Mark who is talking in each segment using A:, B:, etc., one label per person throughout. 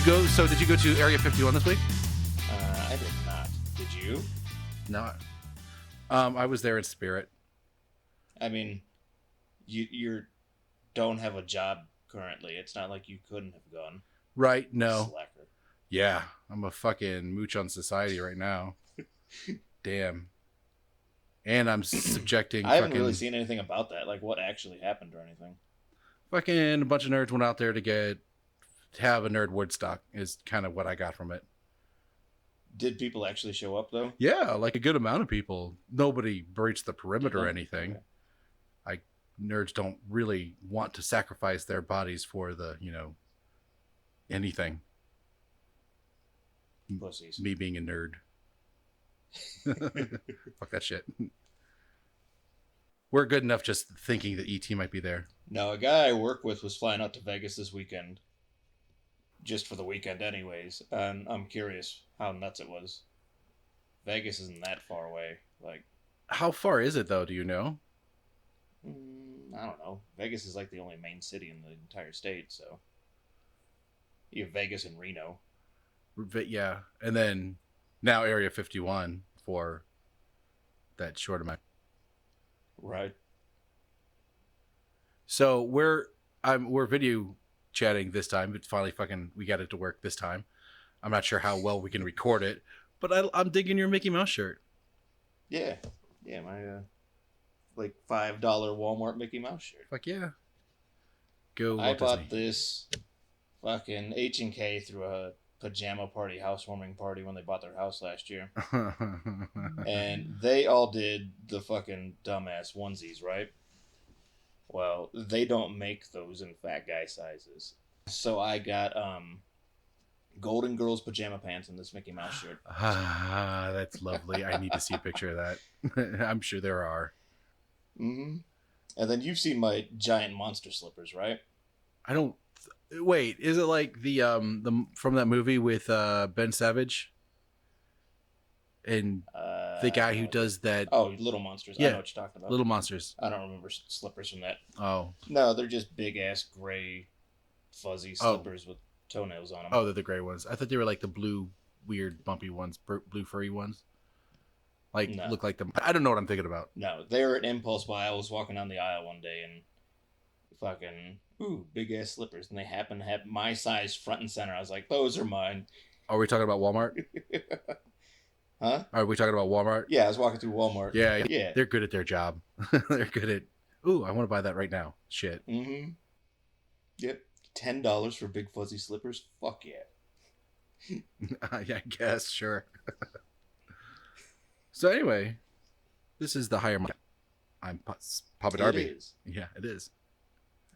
A: you go? So did you go to Area 51 this week?
B: I did not. Did you?
A: No. I was there in spirit.
B: I mean, you don't have a job currently. It's not like you couldn't have gone.
A: Right? No.
B: Slacker.
A: Yeah, I'm a fucking mooch on society right now. Damn. And I'm subjecting.
B: I haven't really seen anything about that. Like what actually happened or anything.
A: Fucking a bunch of nerds went out there to have a nerd Woodstock. Is kind of what I got from it.
B: Did people actually show up though?
A: Yeah, like a good amount of people. Nobody breached the perimeter or anything. Okay. Nerds don't really want to sacrifice their bodies for the, anything.
B: Pussies.
A: Me being a nerd. Fuck that shit. We're good enough just thinking that ET might be there.
B: No, a guy I work with was flying out to Vegas this weekend. Just for the weekend anyways. And I'm curious how nuts it was. Vegas isn't that far away. Like,
A: how far is it though? Do you know?
B: I don't know. Vegas is like the only main city in the entire state, so you have Vegas and Reno.
A: Yeah, and then now Area 51 for that short amount.
B: Right.
A: So we're video chatting this time. It's finally we got it to work this time. I'm not sure how well we can record it, but I'm digging your Mickey Mouse shirt.
B: Yeah, my like $5 Walmart Mickey Mouse shirt.
A: Fuck yeah. Go.
B: I bought this fucking H&K through a pajama party, housewarming party when they bought their house last year. And they all did the fucking dumbass onesies, right? Well, they don't make those in fat guy sizes. So I got Golden Girls pajama pants and this Mickey Mouse shirt.
A: Ah, that's lovely. I need to see a picture of that. I'm sure there are.
B: Mm-hmm. And then you've seen my giant monster slippers, right?
A: I don't. Wait, is it like the from that movie with Ben Savage and the guy who does that?
B: Oh, Little Monsters.
A: Yeah,
B: I know what you're talking about.
A: Little Monsters.
B: I don't remember slippers from that.
A: Oh.
B: No, they're just big ass gray fuzzy slippers with toenails on them.
A: Oh, they're the gray ones. I thought they were like the blue weird bumpy ones, blue furry ones. Like no. Look like them. I don't know what I'm thinking about.
B: No, they were an impulse buy. I was walking down the aisle one day and fucking big ass slippers, and they happened to have my size front and center. I was like, those are mine.
A: Are we talking about Walmart?
B: Huh?
A: Are we talking about Walmart?
B: Yeah, I was walking through Walmart.
A: Yeah. They're good at their job. They're good at. Ooh, I want to buy that right now. Shit.
B: Mm-hmm. Yep. $10 for big fuzzy slippers. Fuck yeah.
A: I guess sure. So anyway, this is the higher. I'm Papa Darby.
B: It is.
A: Yeah, it is.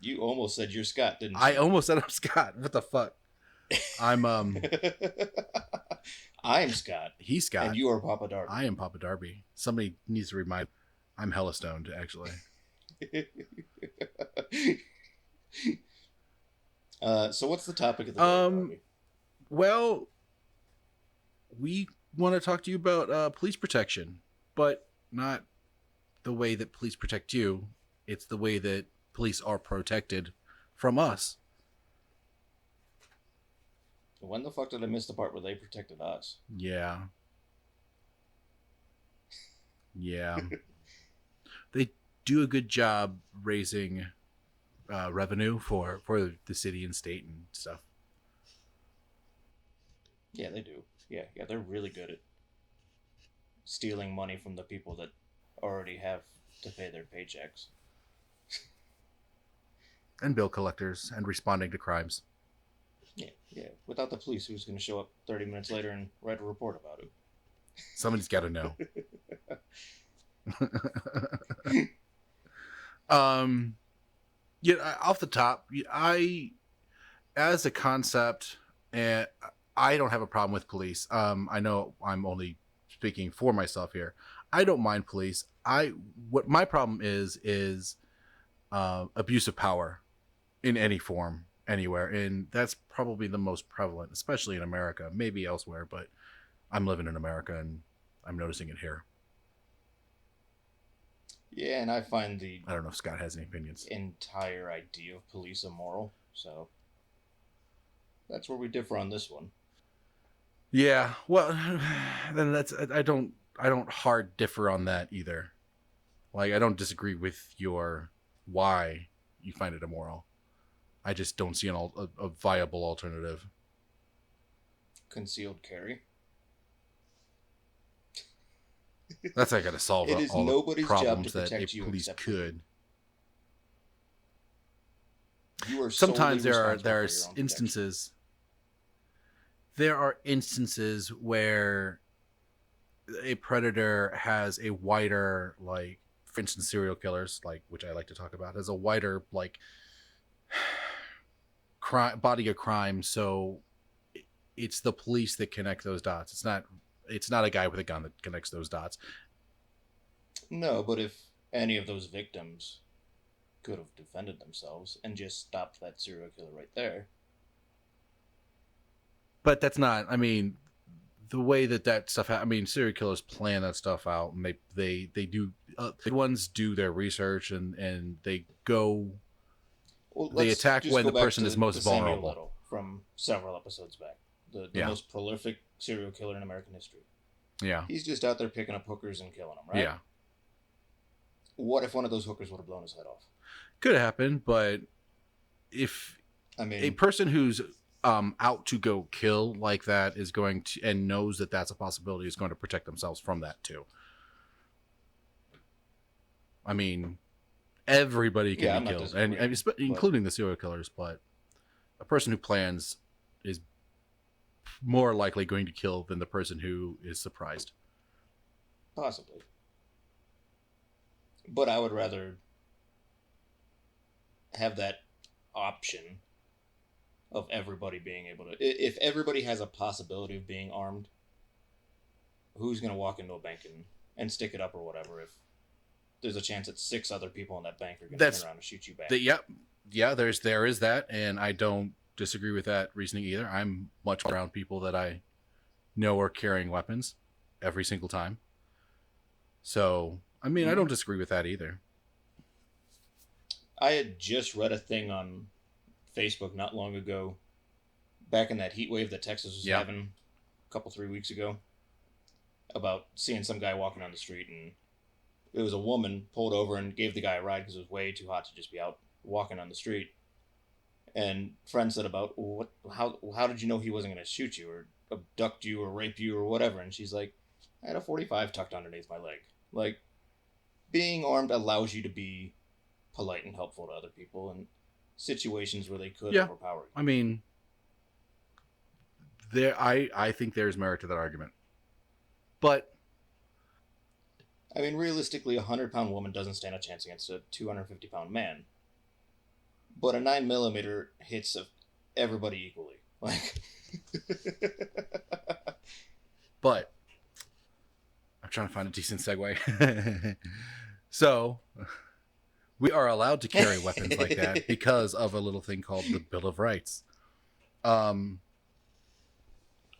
B: You almost said you're Scott, didn't you?
A: I almost said I'm Scott. What the fuck? I'm
B: I'm Scott.
A: He's Scott.
B: And you are Papa Darby.
A: I am Papa Darby. Somebody needs to remind. I'm hella stoned, actually.
B: So what's the topic of the day, Darby?
A: Well, we want to talk to you about police protection, but not the way that police protect you. It's the way that police are protected from us.
B: When the fuck did I miss the part where they protected us?
A: Yeah. They do a good job raising revenue for the city and state and stuff.
B: Yeah, they do. Yeah, they're really good at stealing money from the people that already have to pay their paychecks.
A: And bill collectors and responding to crimes.
B: Yeah. Without the police, who's going to show up 30 minutes later and write a report about it?
A: Somebody's got to know. Off the top, as a concept, I don't have a problem with police. I know I'm only speaking for myself here. I don't mind police. What my problem is abuse of power in any form, anywhere, and that's probably the most prevalent, especially in America. Maybe elsewhere, but I'm living in America and I'm noticing it here.
B: Yeah, and I find
A: I don't know if Scott has any opinions.
B: Entire idea of police immoral. So That's where we differ on this one.
A: Yeah, well, then that's I don't hard differ on that either. Like I don't disagree with your why you find it immoral. I just don't see a viable alternative.
B: Concealed carry.
A: That's not going to solve
B: It is
A: all the
B: nobody's job to
A: problems that a
B: protect you
A: police
B: except for you.
A: could.
B: You are solely
A: Sometimes
B: responsible
A: there are
B: for your own protection.
A: instances there are instances where a predator has a wider, like for instance serial killers, like which I like to talk about, has a wider like body of crime, so it's the police that connect those dots. It's not a guy with a gun that connects those dots.
B: No, but if any of those victims could have defended themselves and just stopped that serial killer right there.
A: But that's not, I mean, the way that stuff I mean, serial killers plan that stuff out, and they do the ones do their research, and
B: Well,
A: they
B: let's
A: attack
B: just
A: when
B: go
A: the
B: back
A: person is most
B: to Samuel
A: vulnerable.
B: Little from several episodes back. The
A: Yeah.
B: most prolific serial killer in American history.
A: Yeah.
B: He's just out there picking up hookers and killing them, right?
A: Yeah.
B: What if one of those hookers would have blown his head off?
A: Could happen, but if
B: I mean,
A: a person who's out to go kill like that is going to and knows that that's a possibility is going to protect themselves from that too. I mean, everybody can
B: yeah,
A: be
B: I'm not
A: killed,
B: disagreeing, but
A: including the serial killers. But a person who plans is more likely going to kill than the person who is surprised.
B: possibly. But I would rather have that option of everybody being able to. If everybody has a possibility of being armed, who's going to walk into a bank and stick it up or whatever if there's a chance that 6 other people in that bank are going to turn around and shoot you back?
A: Yeah. There is that, and I don't disagree with that reasoning either. I'm much around people that I know are carrying weapons every single time. So I mean, I don't disagree with that either.
B: I had just read a thing on Facebook not long ago, back in that heat wave that Texas was having a couple 3 weeks ago, about seeing some guy walking on the street, and it was a woman pulled over and gave the guy a ride because it was way too hot to just be out walking on the street. And friend said about how did you know he wasn't going to shoot you or abduct you or rape you or whatever? And she's like, I had a 45 tucked underneath my leg. Like, being armed allows you to be polite and helpful to other people in situations where they could overpower you.
A: I mean, I think there's merit to that argument, but
B: I mean, realistically, a 100-pound woman doesn't stand a chance against a 250-pound man. But a 9mm hits everybody equally. Like,
A: but I'm trying to find a decent segue. So, we are allowed to carry weapons like that because of a little thing called the Bill of Rights.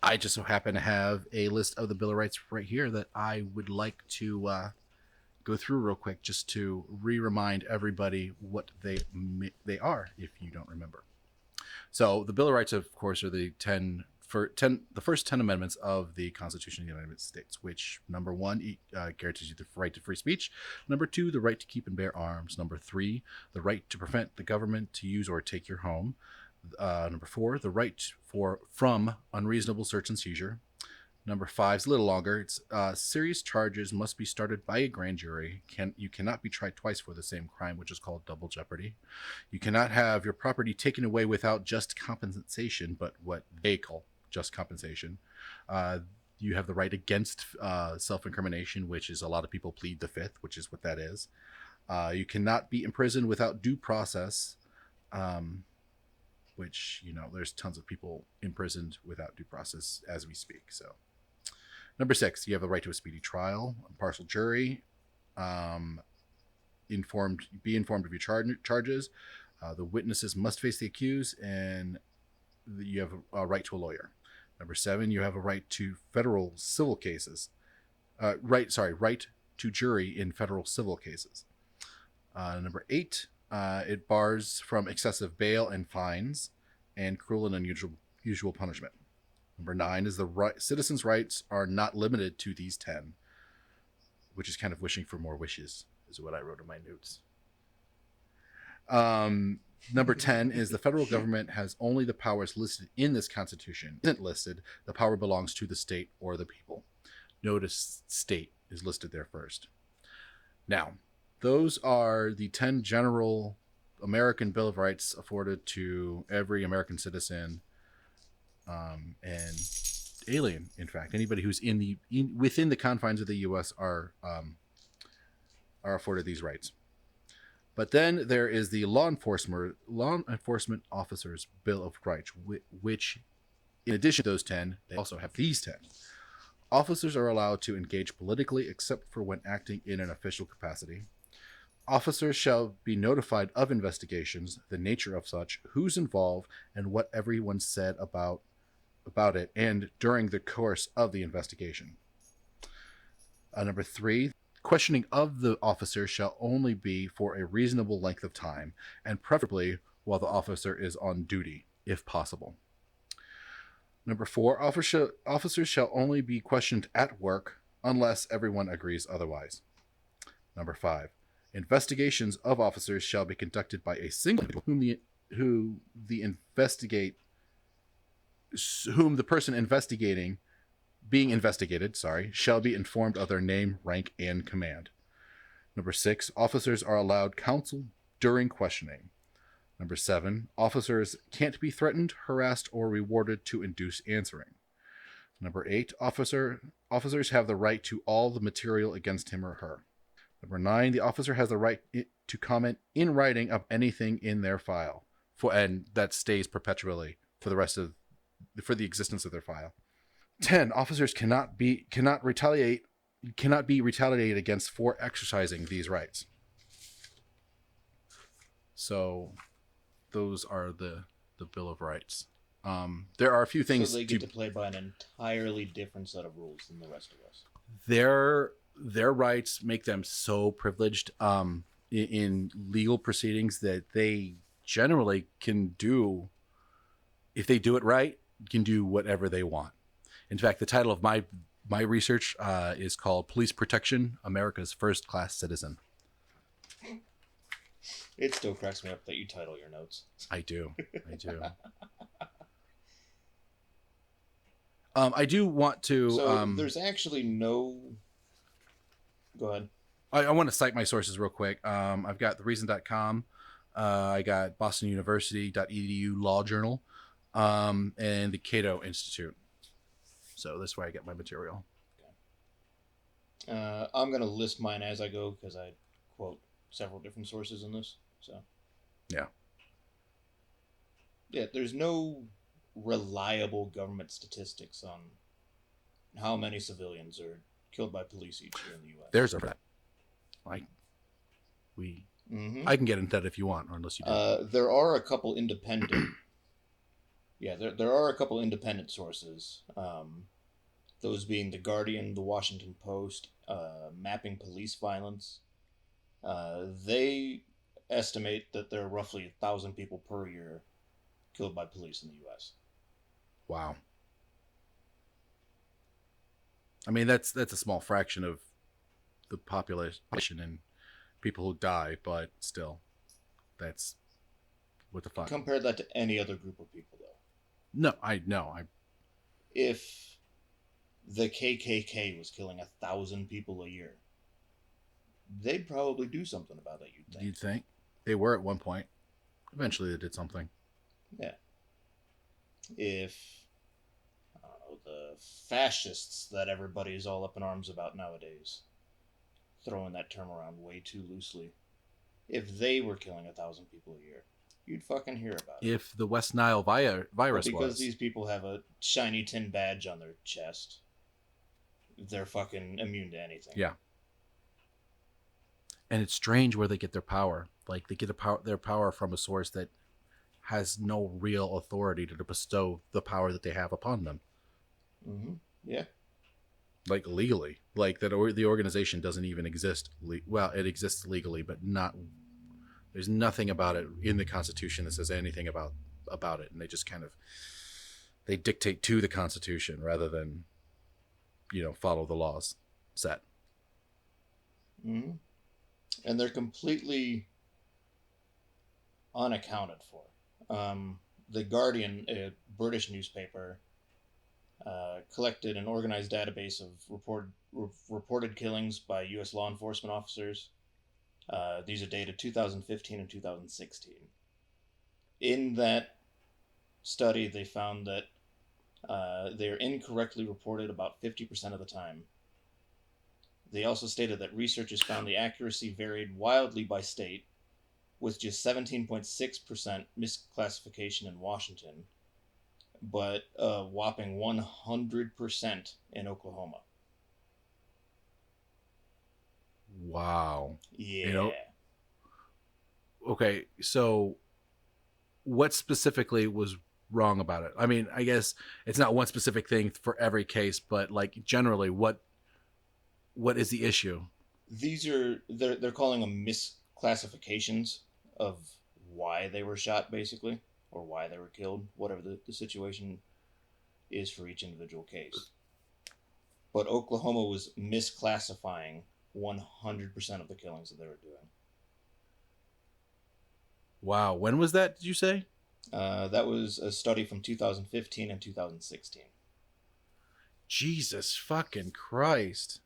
A: I just so happen to have a list of the Bill of Rights right here that I would like to go through real quick, just to remind everybody what they are, if you don't remember. So the Bill of Rights, of course, are the first 10 amendments of the Constitution of the United States, which number 1 guarantees you the right to free speech. Number 2, the right to keep and bear arms. Number 3, the right to prevent the government to use or take your home. Number 4, the right from unreasonable search and seizure. Number 5 is a little longer. It's serious charges must be started by a grand jury. You cannot be tried twice for the same crime, which is called double jeopardy. You cannot have your property taken away without just compensation, but what they call just compensation. You have the right against self-incrimination, which is a lot of people plead the fifth, which is what that is. You cannot be imprisoned without due process. Which, there's tons of people imprisoned without due process as we speak. So, number 6, you have the right to a speedy trial, impartial jury, be informed of your charges. The witnesses must face the accused, and you have a right to a lawyer. Number 7, you have a right to federal civil cases. Right to jury in federal civil cases. Number 8. It bars from excessive bail and fines and cruel and usual punishment. Number 9 is citizens' rights are not limited to these 10, which is kind of wishing for more wishes, is what I wrote in my notes. Number 10 is the federal government has only the powers listed in this Constitution. Isn't listed, the power belongs to the state or the people. Notice state is listed there first. Now, those are the 10 general American Bill of Rights afforded to every American citizen and alien, in fact. Anybody who's within the confines of the U.S. are afforded these rights. But then there is the law enforcement officers' Bill of Rights, which, in addition to those 10, they also have these 10. Officers are allowed to engage politically except for when acting in an official capacity. Officers shall be notified of investigations, the nature of such, who's involved, and what everyone said about it, and during the course of the investigation. Number 3, questioning of the officer shall only be for a reasonable length of time, and preferably while the officer is on duty, if possible. Number 4, officers shall only be questioned at work unless everyone agrees otherwise. Number 5, investigations of officers shall be conducted by a single whom the person being investigated, shall be informed of their name, rank, and command. Number 6, officers are allowed counsel during questioning. Number 7, officers can't be threatened, harassed, or rewarded to induce answering. Number 8, officers have the right to all the material against him or her. Number 9, the officer has the right to comment in writing of anything in their file, and that stays perpetually for the existence of their file. 10, officers cannot be retaliated against for exercising these rights. So those are the Bill of Rights. There are a few things.
B: So they get to play by an entirely different set of rules than the rest of us.
A: Their rights make them so privileged in legal proceedings that they generally can do, if they do it right, can do whatever they want. In fact, the title of my research is called Police Protection, America's First Class Citizen.
B: It still cracks me up that you title your notes.
A: I do. I do want to...
B: So there's actually no... Go ahead.
A: I want to cite my sources real quick. I've got thereason.com. I got Boston University.edu Law Journal, and the Cato Institute. So that's where I get my material.
B: Okay. I'm going to list mine as I go because I quote several different sources in this. So
A: yeah,
B: there's no reliable government statistics on how many civilians are killed by police each year in the U.S.
A: There's a fact. I can get into that if you want, or unless you do.
B: There are a couple independent. There are a couple independent sources. Those being The Guardian, The Washington Post, Mapping Police Violence. They estimate that there are roughly 1,000 people per year killed by police in the U.S.
A: Wow. I mean, that's a small fraction of the population and people who die, but still, that's what the fuck.
B: Compare that to any other group of people, though.
A: No, I know.
B: If the KKK was killing 1,000 people a year, they'd probably do something about it, you'd think.
A: You'd think. They were at one point. Eventually they did something.
B: Yeah. If, I don't know, the fascists that everybody's all up in arms about nowadays, throwing that term around way too loosely, if they were killing 1,000 people a year, you'd fucking hear about it.
A: If the West Nile virus
B: because these people have a shiny tin badge on their chest, they're fucking immune to anything.
A: Yeah. And it's strange where they get their power. Like, they get their power from a source that has no real authority to bestow the power that they have upon them.
B: Mm-hmm. Yeah.
A: Like, legally. Like, that the organization doesn't even exist. Well, it exists legally, but not... There's nothing about it in the Constitution that says anything about it. And they just kind of They dictate to the Constitution rather than, follow the laws set.
B: Mm-hmm. And they're completely unaccounted for. The Guardian, a British newspaper, collected an organized database of reported killings by U.S. law enforcement officers. These are dated 2015 and 2016. In that study, they found that they're incorrectly reported about 50% of the time. They also stated that researchers found the accuracy varied wildly by state, with just 17.6% misclassification in Washington, but a whopping 100% in Oklahoma.
A: Wow.
B: Yeah.
A: Okay, so what specifically was wrong about it? I mean, I guess it's not one specific thing for every case, but like generally, what is the issue?
B: These are they're calling them misclassifications of why they were shot, basically, or why they were killed, whatever the situation is for each individual case. But Oklahoma was misclassifying 100% of the killings that they were doing.
A: Wow. When was that, did you say?
B: That was a study from 2015 and 2016.
A: Jesus fucking Christ.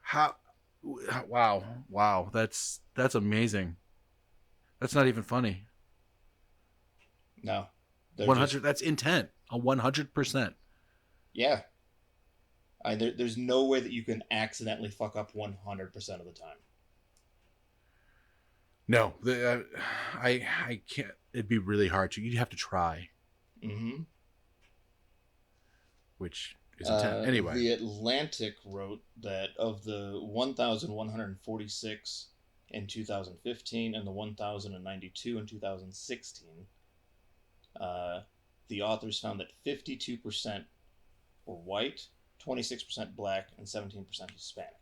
A: How wow, that's amazing. That's not even funny.
B: No,
A: 100
B: just,
A: that's intent. A 100%.
B: yeah. There's no way that you can accidentally fuck up 100% of the time.
A: No, I can't. It'd be really hard to. You'd have to try.
B: Mm-hmm.
A: Which is intent. Anyway,
B: The Atlantic wrote that of the 1,146 in 2015 and the 1,092 in 2016, the authors found that 52% were white, 26% black, and 17% Hispanic.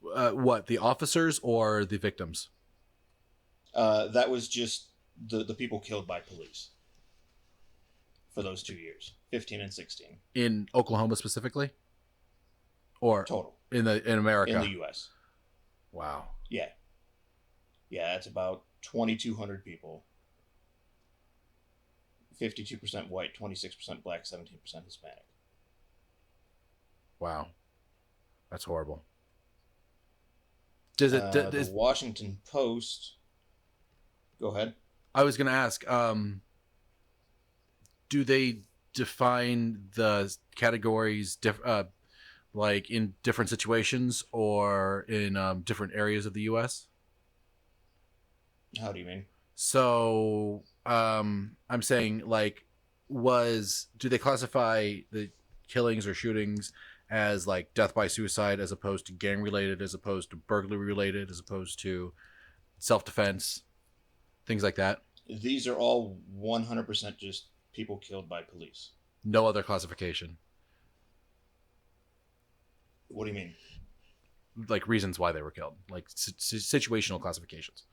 A: what, the officers or the victims?
B: That was just the people killed by police for those 2 years, 15 and 16.
A: In Oklahoma specifically, or
B: total
A: in America?
B: In the U.S.
A: Wow.
B: Yeah, that's about 2,200 people. 52% white, 26% black, 17% Hispanic.
A: Wow, that's horrible. Does it?
B: The Washington Post. Go ahead.
A: I was going to ask. Do they define the categories like in different situations or in different areas of the U.S.?
B: How do you mean?
A: So I'm saying, like, do they classify the killings or shootings as like death by suicide as opposed to gang related, as opposed to burglary related, as opposed to self-defense, things like that?
B: These are all 100% just people killed by police.
A: No other classification.
B: What do you mean?
A: Like reasons why they were killed, like situational classifications.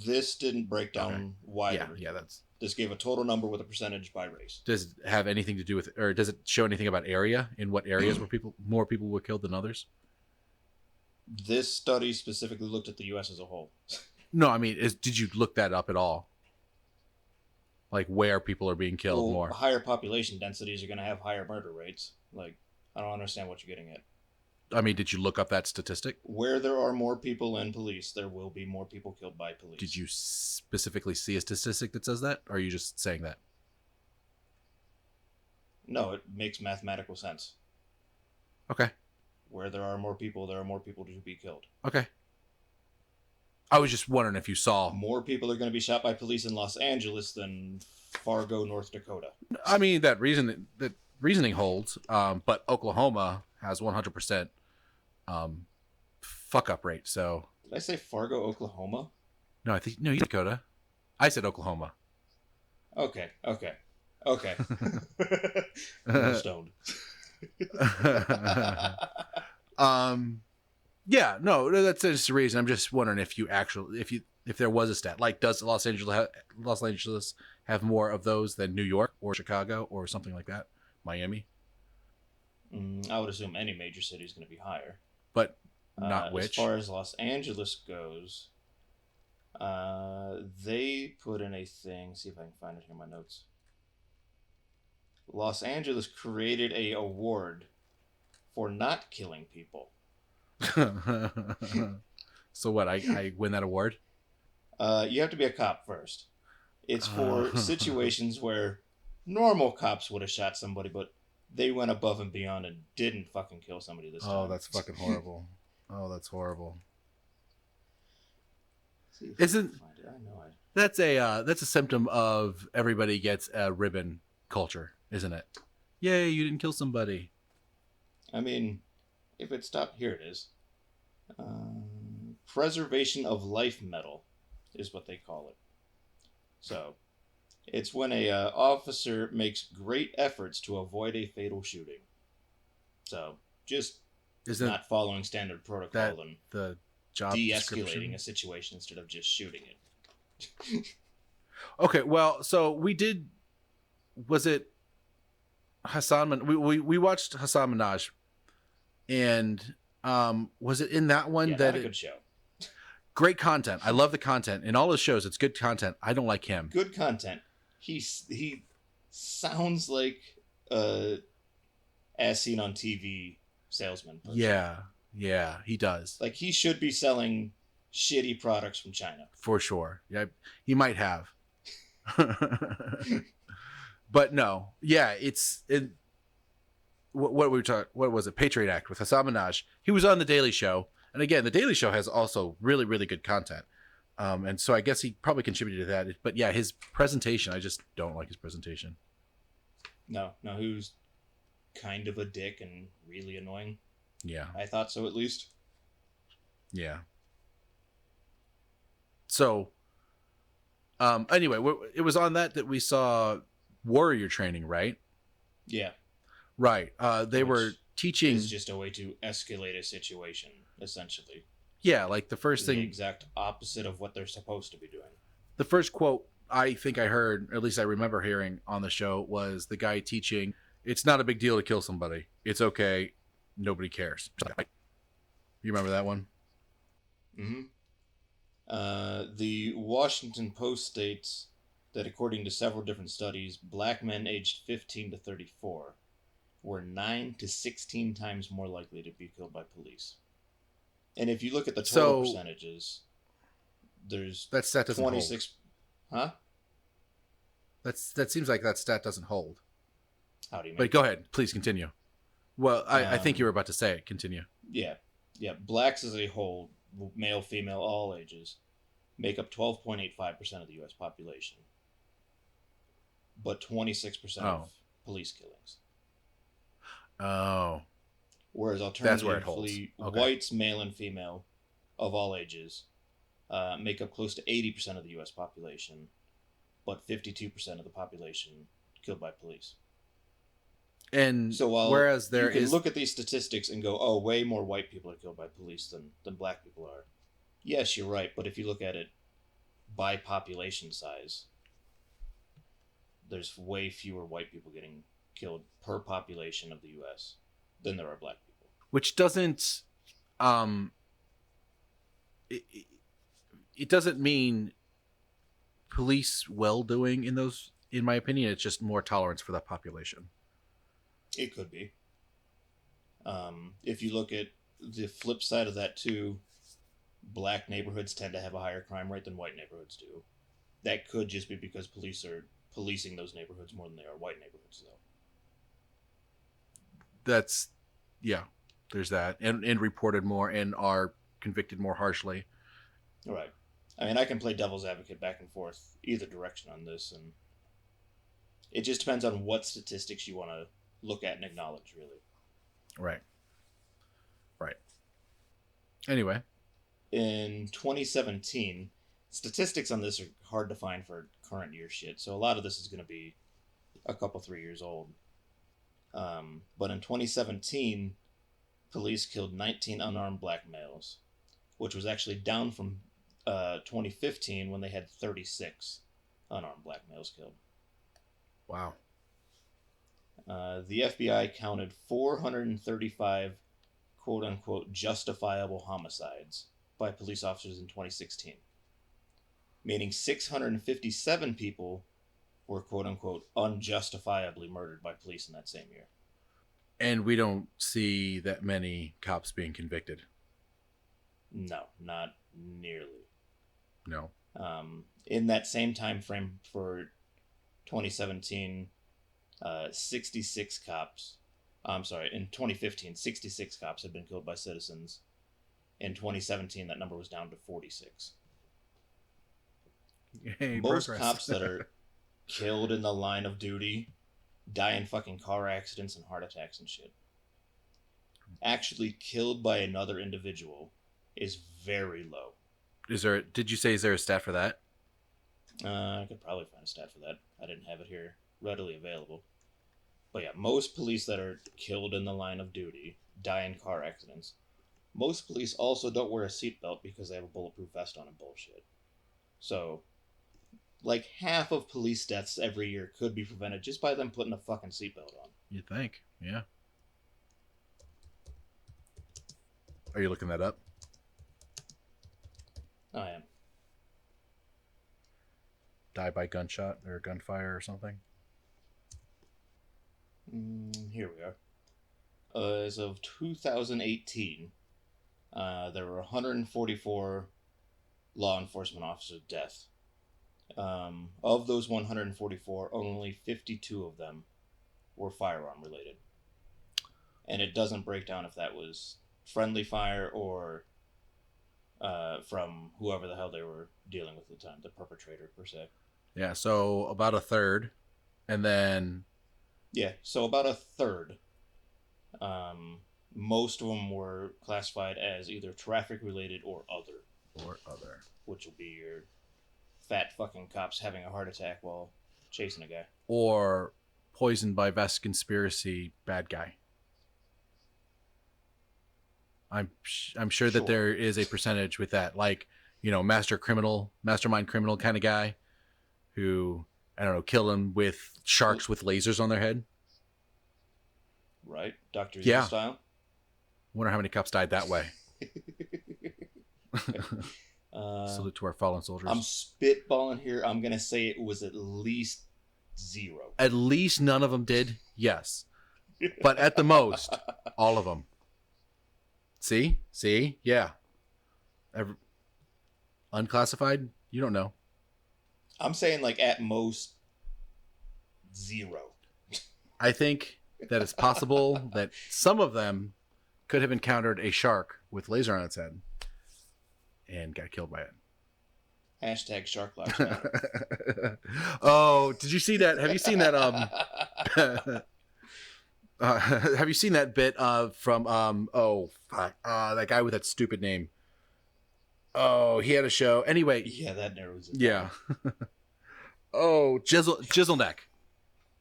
B: This didn't break down why.
A: Yeah, that's.
B: This gave a total number with a percentage by race.
A: Does it have anything to do with, or does it show anything about area? In what areas were more people were killed than others?
B: This study specifically looked at the U.S. as a whole.
A: No, I mean, did you look that up at all? Like where people are being killed more?
B: Higher population densities are going to have higher murder rates. Like, I don't understand what you're getting at.
A: I mean, did you look up that statistic?
B: Where there are more people in police, there will be more people killed by police.
A: Did you specifically see a statistic that says that? Or are you just saying that?
B: No, it makes mathematical sense.
A: Okay.
B: Where there are more people to be killed.
A: Okay. I was just wondering if you saw.
B: More people are going to be shot by police in Los Angeles than Fargo, North Dakota.
A: I mean, that reasoning holds, but Oklahoma has 100% fuck up rate. So
B: did I say Fargo, Oklahoma?
A: No, you Dakota. I said Oklahoma.
B: Okay. I'm stoned.
A: Yeah, no, that's just the reason. I'm just wondering if there was a stat, like does Los Angeles have more of those than New York or Chicago or something like that, Miami,
B: I would assume any major city is going to be higher.
A: but not
B: As
A: which.
B: far as Los Angeles goes, they put in a thing. See if I can find it here in my notes. Los Angeles created a award for not killing people.
A: So what? I win that award?
B: You have to be a cop first. It's for situations where normal cops would have shot somebody, but they went above and beyond and didn't fucking kill somebody this
A: Oh,
B: time.
A: that's fucking horrible. Oh, that's horrible.
B: See if I
A: Isn't
B: can find it. I know I.
A: that's a symptom of everybody gets a ribbon culture, isn't it? Yay, you didn't kill somebody.
B: I mean, if it stopped, here it is. Preservation of life medal is what they call it. So, it's when a officer makes great efforts to avoid a fatal shooting. So, just
A: Isn't
B: not following standard
A: that
B: protocol and
A: the job
B: de-escalating
A: description?
B: a situation instead of just shooting it.
A: Okay, well, so we did. Was it Hassan? We watched Hassan Minaj, and was it in that one
B: Yeah,
A: that
B: not a good show.
A: great content? I love the content in all his shows. It's good content. I don't like him.
B: Good content. He sounds like a as seen on TV salesman person.
A: Yeah, he does
B: Like he should be selling shitty products from China.
A: for sure. Yeah, he might have. But no, yeah, what we talk. What was it? Patriot Act with Hassan Minaj. He was on the Daily Show, and again, the Daily Show has also really, really good content. And so I guess he probably contributed to that. But yeah, his presentation, I just don't like his presentation.
B: No, he was kind of a dick and really annoying.
A: Yeah,
B: I thought so at least.
A: yeah. So, anyway, it was on that we saw warrior training, right?
B: Yeah.
A: Right. They were teaching.
B: It's just a way to escalate a situation, essentially.
A: Yeah, like the first thing.
B: The exact opposite of what they're supposed to be doing.
A: The first quote I think I heard, or at least I remember hearing on the show, was the guy teaching, "It's not a big deal to kill somebody. It's okay. Nobody cares." You remember that one?
B: Mm-hmm. The Washington Post states that according to several different studies, black men aged 15 to 34 were 9 to 16 times more likely to be killed by police. And if you look at the total percentages, there's
A: that stat doesn't
B: 26.
A: Hold.
B: Huh?
A: That seems like that stat doesn't hold.
B: How do you mean?
A: But go ahead, please continue. Well, I think you were about to say it. Continue.
B: Yeah. Blacks as a whole, male, female, all ages, make up 12.85% of the U.S. population, but 26% of police killings.
A: Oh.
B: Whereas alternatively, whites, male and female, of all ages, make up close to 80% of the U.S. population, but 52% of the population killed by police.
A: And
B: so while
A: whereas
B: you can look at these statistics and go, oh, way more white people are killed by police than black people are. Yes, you're right, but if you look at it by population size, there's way fewer white people getting killed per population of the U.S. than there are black people.
A: Which doesn't, it doesn't mean police well-doing in those. In my opinion, it's just more tolerance for that population.
B: It could be. If you look at the flip side of that too, black neighborhoods tend to have a higher crime rate than white neighborhoods do. That could just be because police are policing those neighborhoods more than they are white neighborhoods, though.
A: That's, yeah, there's that. And reported more and are convicted more harshly.
B: Right. I mean, I can play devil's advocate back and forth either direction on this, and it just depends on what statistics you want to look at and acknowledge, really.
A: Right. Anyway.
B: In 2017, statistics on this are hard to find for current year shit, so a lot of this is going to be a couple, 3 years old. But in 2017, police killed 19 unarmed black males, which was actually down from 2015 when they had 36 unarmed black males killed.
A: Wow.
B: The FBI counted 435 quote unquote justifiable homicides by police officers in 2016, meaning 657 people were quote unquote unjustifiably murdered by police in that same year.
A: And we don't see that many cops being convicted.
B: No, not nearly.
A: No.
B: In that same time frame for 2017, 66 cops. I'm sorry, in 2015, 66 cops had been killed by citizens. In 2017, that number was down to 46.
A: Hey,
B: Most
A: progress.
B: cops that are killed in the line of duty die in fucking car accidents and heart attacks and shit. Actually killed by another individual is very low.
A: Did you say is there a stat for that?
B: I could probably find a stat for that. I didn't have it here readily available. But yeah, most police that are killed in the line of duty die in car accidents. Most police also don't wear a seatbelt because they have a bulletproof vest on and bullshit. So, like half of police deaths every year could be prevented just by them putting a fucking seatbelt on.
A: You'd think, yeah. Are you looking that up?
B: I am.
A: Die by gunshot or gunfire or something?
B: Here we are. As of 2018, there were 144 law enforcement officers' deaths. Of those 144, only 52 of them were firearm related. And it doesn't break down if that was friendly fire or from whoever the hell they were dealing with at the time, the perpetrator per se.
A: Yeah, so about a third. And then...
B: Yeah, so about a third. Most of them were classified as either traffic related or other. Which will be your fat fucking cops having a heart attack while chasing a guy.
A: Or poisoned by vest conspiracy bad guy. I'm sure that there is a percentage with that, like, you know, mastermind criminal kind of guy who, I don't know, kill him with sharks with lasers on their head.
B: Right, Dr. Evil style.
A: Wonder how many cops died that way. Salute to our fallen soldiers.
B: I'm spitballing here. I'm gonna say it was at least 0.
A: At least none of them did. Yes, but at the most, all of them. See, yeah. Unclassified? You don't know.
B: I'm saying like at most 0.
A: I think that it's possible that some of them could have encountered a shark with laser on its head and got killed by it.
B: Hashtag shark lives matter.
A: Oh, did you see that? Have you seen that? Have you seen that bit from that guy with that stupid name? Oh, he had a show. Anyway.
B: Yeah, that narrows it.
A: Yeah. Oh, Jeselnik.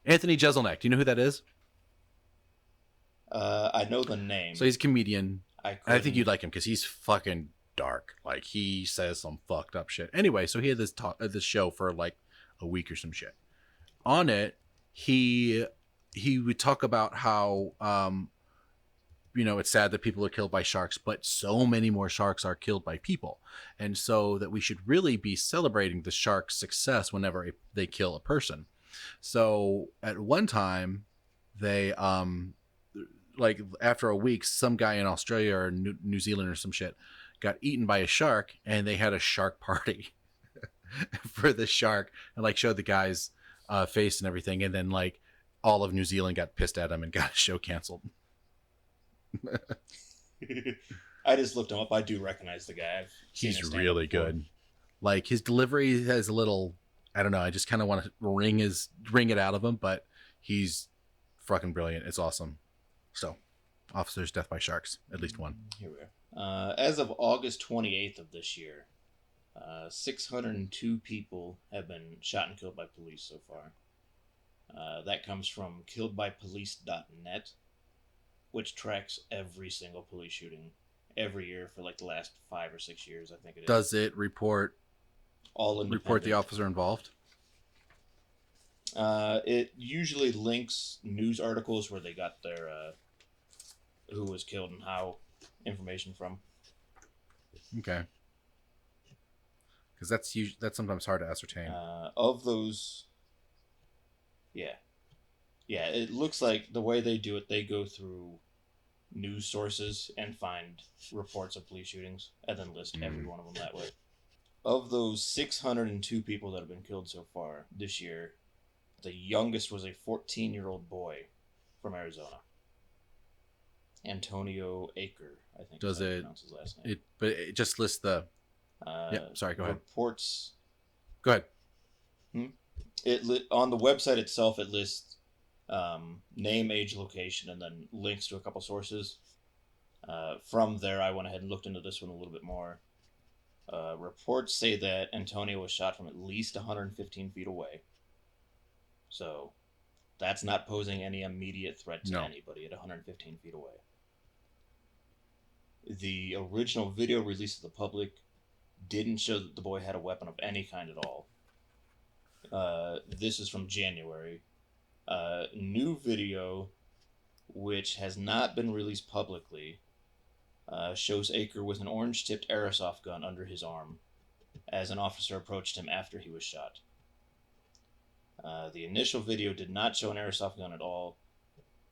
A: Anthony Jeselnik. Do you know who that is?
B: I know the name.
A: So he's a comedian. I think you'd like him because he's fucking dark. Like, he says some fucked up shit. Anyway, so he had this show for like a week or some shit. On it, he would talk about how it's sad that people are killed by sharks, but so many more sharks are killed by people, and so that we should really be celebrating the shark's success whenever they kill a person. So at one time, they like after a week, some guy in Australia or New Zealand or some shit got eaten by a shark, and they had a shark party for the shark and like showed the guy's face and everything, and then like all of New Zealand got pissed at him and got a show canceled.
B: I just looked him up. I do recognize the guy.
A: He's really good. Like, his delivery has a little, I don't know, I just kind of want to wring it out of him, but he's fucking brilliant. It's awesome. So, officers death by sharks, at least one.
B: Here we are. As of August 28th of this year, 602 people have been shot and killed by police so far. That comes from killedbypolice.net. which tracks every single police shooting every year for like the last 5 or 6 years, I think it is.
A: Does it
B: All
A: report the
B: independent.
A: officer involved?
B: It usually links news articles where they got their who was killed and how information from.
A: Okay, because that's sometimes hard to ascertain.
B: Of those, yeah, yeah, it looks like the way they do it, they go through news sources and find reports of police shootings and then list every one of them that way. Of those 602 people that have been killed so far this year, the youngest was a 14-year-old boy from Arizona. Antonio Aker, I think is
A: Does
B: how you
A: it?
B: pronounce his last name.
A: But it just lists the. Yeah. Sorry. Go ahead.
B: Reports.
A: Go ahead.
B: On the website itself, it lists name, age, location, and then links to a couple sources. From there, I went ahead and looked into this one a little bit more. Reports say that Antonio was shot from at least 115 feet away. So that's not posing any immediate threat to anybody at 115 feet away. The original video released to the public didn't show that the boy had a weapon of any kind at all. This is from January. New video, which has not been released publicly, shows Aker with an orange-tipped airsoft gun under his arm as an officer approached him after he was shot. The initial video did not show an airsoft gun at all.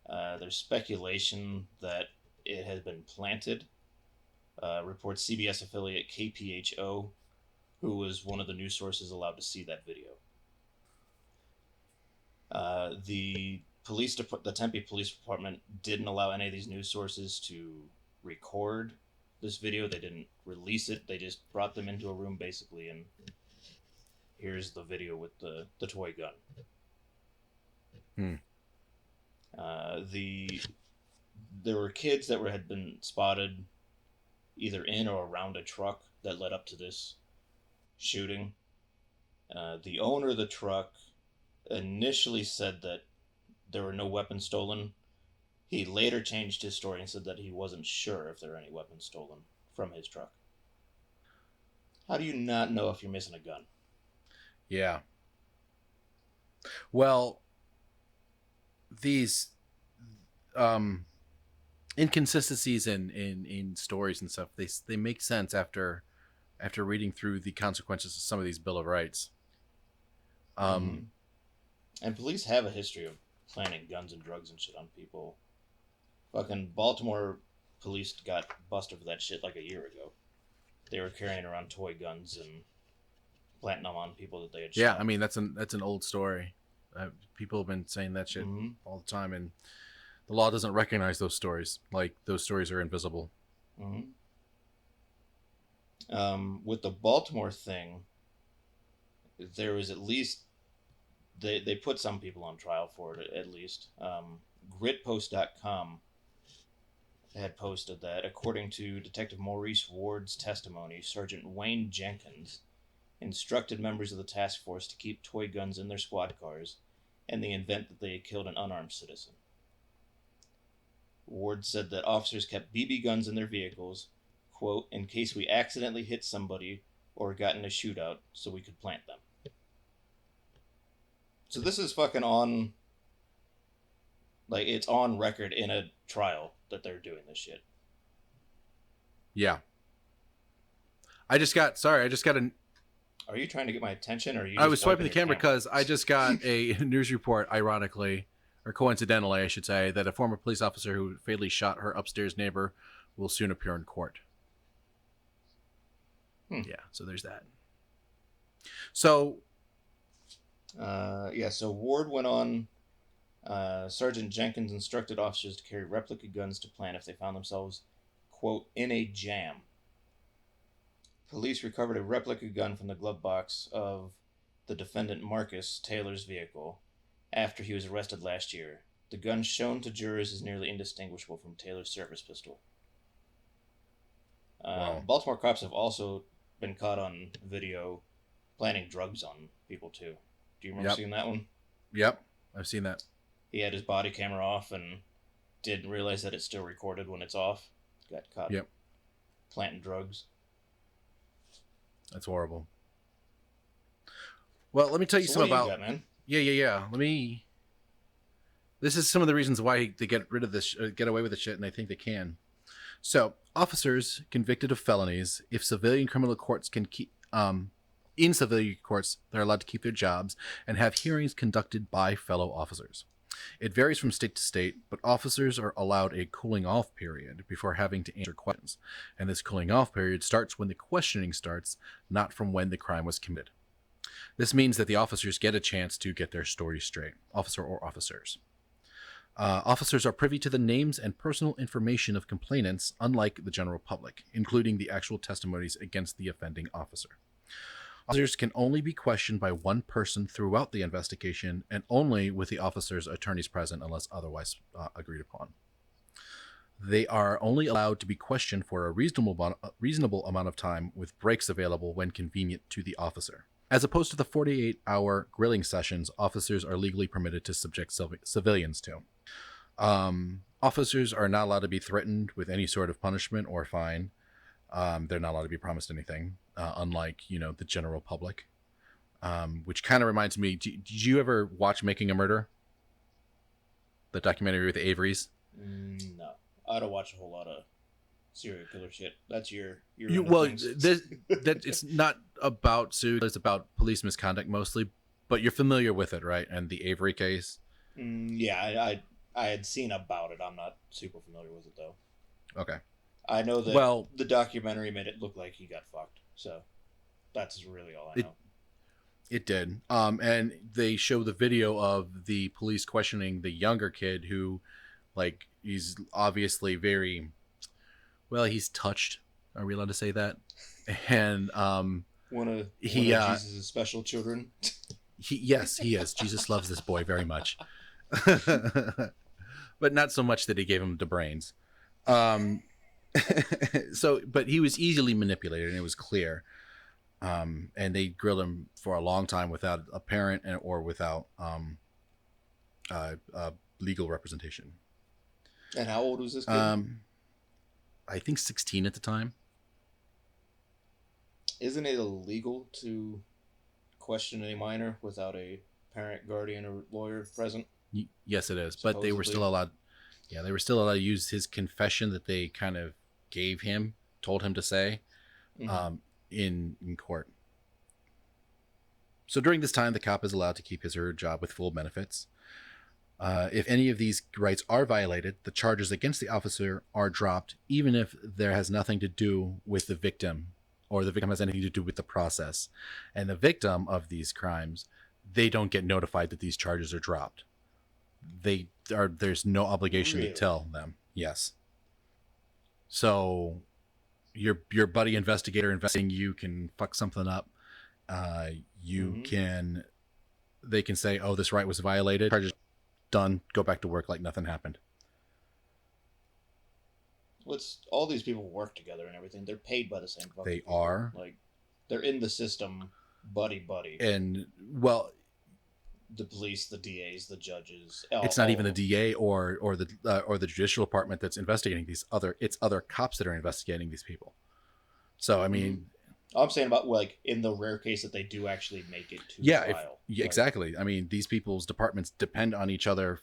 B: There's speculation that it has been planted. Reports CBS affiliate KPHO, who was one of the news sources allowed to see that video. The Tempe Police Department didn't allow any of these news sources to record this video. They didn't release it. They just brought them into a room basically, and here's the video with the toy gun. There were kids that had been spotted either in or around a truck that led up to this shooting. The owner of the truck initially said that there were no weapons stolen. He later changed his story and said that he wasn't sure if there were any weapons stolen from his truck. How do you not know if you're missing a gun?
A: Yeah. Well, these inconsistencies in stories and stuff, they make sense after reading through the consequences of some of these Bill of Rights.
B: And police have a history of planting guns and drugs and shit on people. Fucking Baltimore police got busted for that shit like a year ago. They were carrying around toy guns and planting them on people that they had shot.
A: Yeah, I mean that's an old story. People have been saying that shit all the time, and the law doesn't recognize those stories. Like, those stories are invisible.
B: With the Baltimore thing, there was at least they put some people on trial for it at least. Gritpost.com had posted that, according to Detective Maurice Ward's testimony, Sergeant Wayne Jenkins instructed members of the task force to keep toy guns in their squad cars in the event that they had killed an unarmed citizen. Ward said that officers kept BB guns in their vehicles, quote, in case we accidentally hit somebody or got in a shootout so we could plant them. So this is fucking on, like, it's on record in a trial that they're doing this shit.
A: Yeah. I just got a...
B: Are you trying to get my attention, or are you?
A: I was swiping the camera because I just got a news report, ironically, or coincidentally, I should say, that a former police officer who fatally shot her upstairs neighbor will soon appear in court. Yeah, so there's that. So...
B: So Ward went on. Sergeant Jenkins instructed officers to carry replica guns to plant if they found themselves, quote, in a jam. Police recovered a replica gun from the glove box of the defendant Marcus Taylor's vehicle after he was arrested last year. The gun shown to jurors is nearly indistinguishable from Taylor's service pistol.
A: Wow.
B: Baltimore cops have also been caught on video planting drugs on people too. Do you remember seeing that one?
A: Yep, I've seen that.
B: He had his body camera off and didn't realize that it's still recorded when it's off. Got caught
A: Yep.
B: planting drugs.
A: That's horrible. Well, let me tell you
B: So
A: some
B: what do you
A: about.
B: got, man?
A: Yeah. This is some of the reasons why they get rid of this, get away with the shit, and I think they can. So, officers convicted of felonies, if civilian criminal courts can keep, in civilian courts, they're allowed to keep their jobs and have hearings conducted by fellow officers. It varies from state to state, but officers are allowed a cooling off period before having to answer questions. And this cooling off period starts when the questioning starts, not from when the crime was committed. This means that the officers get a chance to get their story straight, officer or officers. Officers are privy to the names and personal information of complainants, unlike the general public, including the actual testimonies against the offending officer. Officers can only be questioned by one person throughout the investigation and only with the officer's attorneys present unless otherwise agreed upon. They are only allowed to be questioned for a reasonable amount of time with breaks available when convenient to the officer. As opposed to the 48-hour grilling sessions officers are legally permitted to subject civilians to. Officers are not allowed to be threatened with any sort of punishment or fine. They're not allowed to be promised anything, unlike, the general public. Which kind of reminds me, did you ever watch Making a Murder? The documentary with the Averys?
B: No. I don't watch a whole lot of serial killer shit. That's your
A: well, that it's not about it's about police misconduct mostly, but you're familiar with it, right? And the Avery case.
B: Yeah, I had seen about it. I'm not super familiar with it though.
A: Okay.
B: I know that the documentary made it look like he got fucked. So that's really all I know.
A: It did. And they show the video of the police questioning the younger kid who, like, he's obviously very, he's touched. Are we allowed to say that? And
B: one of Jesus' special children.
A: Yes, he is. Jesus loves this boy very much. But not so much that he gave him the brains. But he was easily manipulated, and it was clear. And they grilled him for a long time without a parent or without legal representation.
B: And how old was this kid?
A: I think 16 at the time.
B: Isn't it illegal to question a minor without a parent, guardian, or lawyer present?
A: Yes, it is. But they were still allowed. Yeah, they were still allowed to use his confession that they kind of gave him, told him to say, in court. So during this time, the cop is allowed to keep his or her job with full benefits. If any of these rights are violated, the charges against the officer are dropped, even if there has nothing to do with the victim or the victim has anything to do with the process. And the victim of these crimes, they don't get notified that these charges are dropped. There's no obligation to tell them. Yes. So your buddy investigator investigating you can fuck something up. They can say, oh, this right was violated. Charges done. Go back to work like nothing happened.
B: All these people work together and everything. They're paid by the same company.
A: They are.
B: Like, they're in the system, buddy.
A: And
B: the police, the DAs, the judges.
A: It's not even the DA or the judicial department that's investigating it's other cops that are investigating these people. So I mean,
B: I'm saying about in the rare case that they do actually make it to trial.
A: Exactly. I mean, these people's departments depend on each other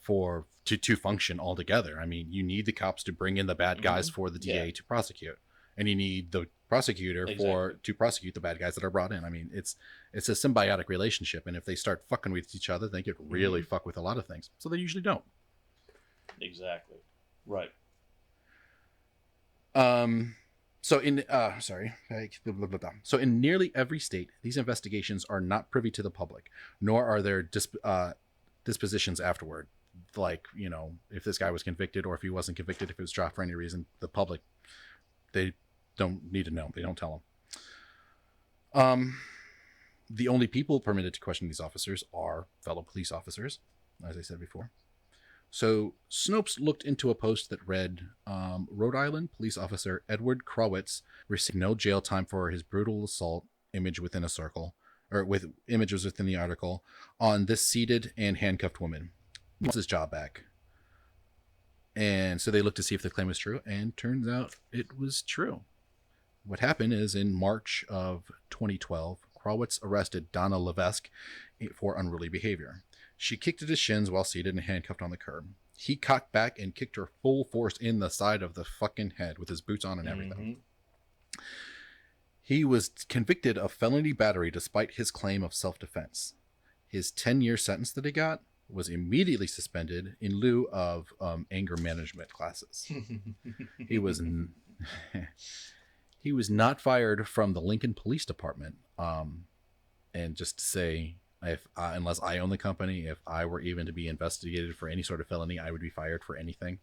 A: to function all together. I mean, you need the cops to bring in the bad guys for the DA to prosecute, and you need the prosecutor to prosecute the bad guys that are brought in. I mean, it's a symbiotic relationship, and if they start fucking with each other, they could really fuck with a lot of things. So they usually don't.
B: Exactly. Right.
A: So in nearly every state, these investigations are not privy to the public, nor are there dispositions afterward. Like, if this guy was convicted or if he wasn't convicted, if it was dropped for any reason, the public, they don't need to know. They don't tell them. The only people permitted to question these officers are fellow police officers, as I said before. So Snopes looked into a post that read, Rhode Island police officer Edward Crowitz received no jail time for his brutal assault, image within a circle, or with images within the article, on this seated and handcuffed woman. He wants his job back. And so they looked to see if the claim was true, and turns out it was true. What happened is in March of 2012, Krawitz arrested Donna Levesque for unruly behavior. She kicked at his shins while seated and handcuffed on the curb. He cocked back and kicked her full force in the side of the fucking head with his boots on and everything. He was convicted of felony battery despite his claim of self-defense. His 10-year sentence that he got was immediately suspended in lieu of anger management classes. He was he was not fired from the Lincoln Police Department. And just to say, if unless I own the company, if I were even to be investigated for any sort of felony, I would be fired for anything.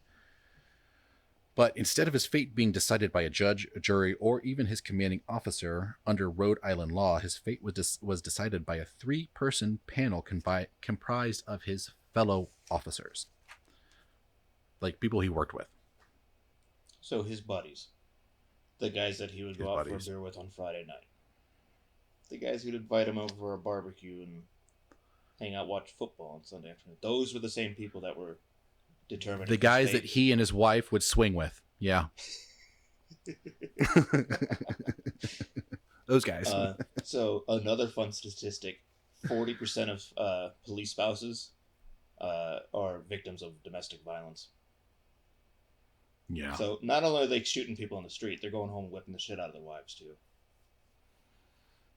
A: But instead of his fate being decided by a judge, a jury, or even his commanding officer under Rhode Island law, his fate was decided by a 3-person panel comprised of his fellow officers. Like people he worked with.
B: So his buddies. The guys that he would go out for a beer with on Friday night. The guys who'd invite him over for a barbecue and hang out, watch football on Sunday afternoon. Those were the same people that were determining
A: the guys that he and his wife would swing with. Yeah. Those guys.
B: So another fun statistic, 40% of police spouses are victims of domestic violence.
A: Yeah.
B: So not only are they shooting people in the street, they're going home whipping the shit out of their wives too.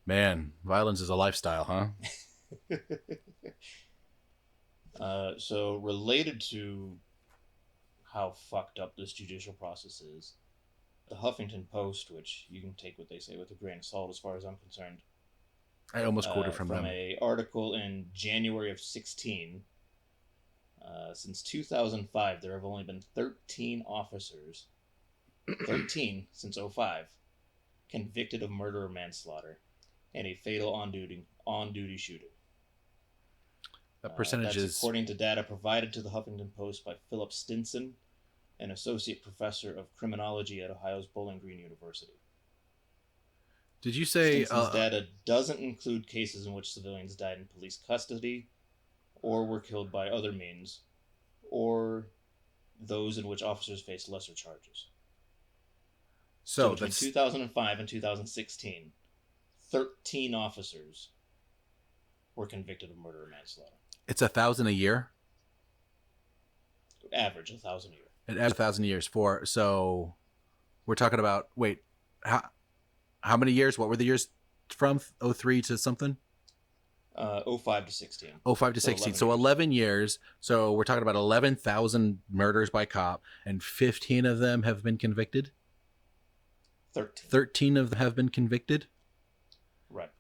A: Man, violence is a lifestyle, huh?
B: So related to how fucked up this judicial process is, the Huffington Post, which you can take what they say with a grain of salt as far as I'm concerned.
A: I almost quoted from them.
B: From an article in January of 16. Since 2005, there have only been 13 officers, 13 since 05, convicted of murder or manslaughter, and a fatal on-duty shooting.
A: That percentage is...
B: according to data provided to the Huffington Post by Philip Stinson, an associate professor of criminology at Ohio's Bowling Green University.
A: Did you say...
B: Stinson's data doesn't include cases in which civilians died in police custody or were killed by other means, or those in which officers faced lesser charges. So between 2005 and 2016, 13 officers were convicted of murder or manslaughter.
A: It's 1,000 a year?
B: Average 1,000 a year.
A: It adds 1,000 years for... So we're talking about... Wait, how many years? What were the years from? 03 to something?
B: 05 to 16.
A: 05 to 16. So 11 years. So we're talking about 11,000 murders by cop, and 15 of them have been convicted?
B: 13.
A: 13 of them have been convicted?
B: Right.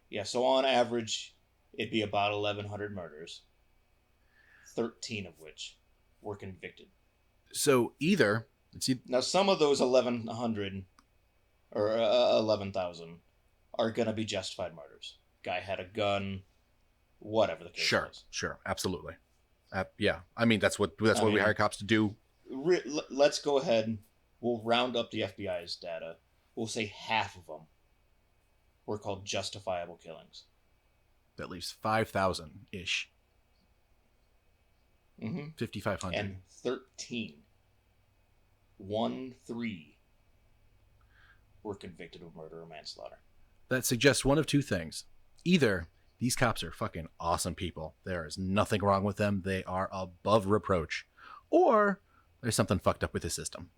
B: Yeah. So on average, it'd be about 1,100 murders, 13 of which were convicted.
A: So either...
B: Now, some of those 1,100 or 11,000 are going to be justified murders. Guy had a gun, whatever the case was.
A: Sure, absolutely. Yeah, I mean that's what we hire cops to do.
B: Let's go ahead. We'll round up the FBI's data. We'll say half of them were called justifiable killings.
A: That leaves 5,000 ish. 5,500.
B: And 13, 1-3, were convicted of murder or manslaughter.
A: That suggests one of two things. Either these cops are fucking awesome people. There is nothing wrong with them. They are above reproach. Or there's something fucked up with the system.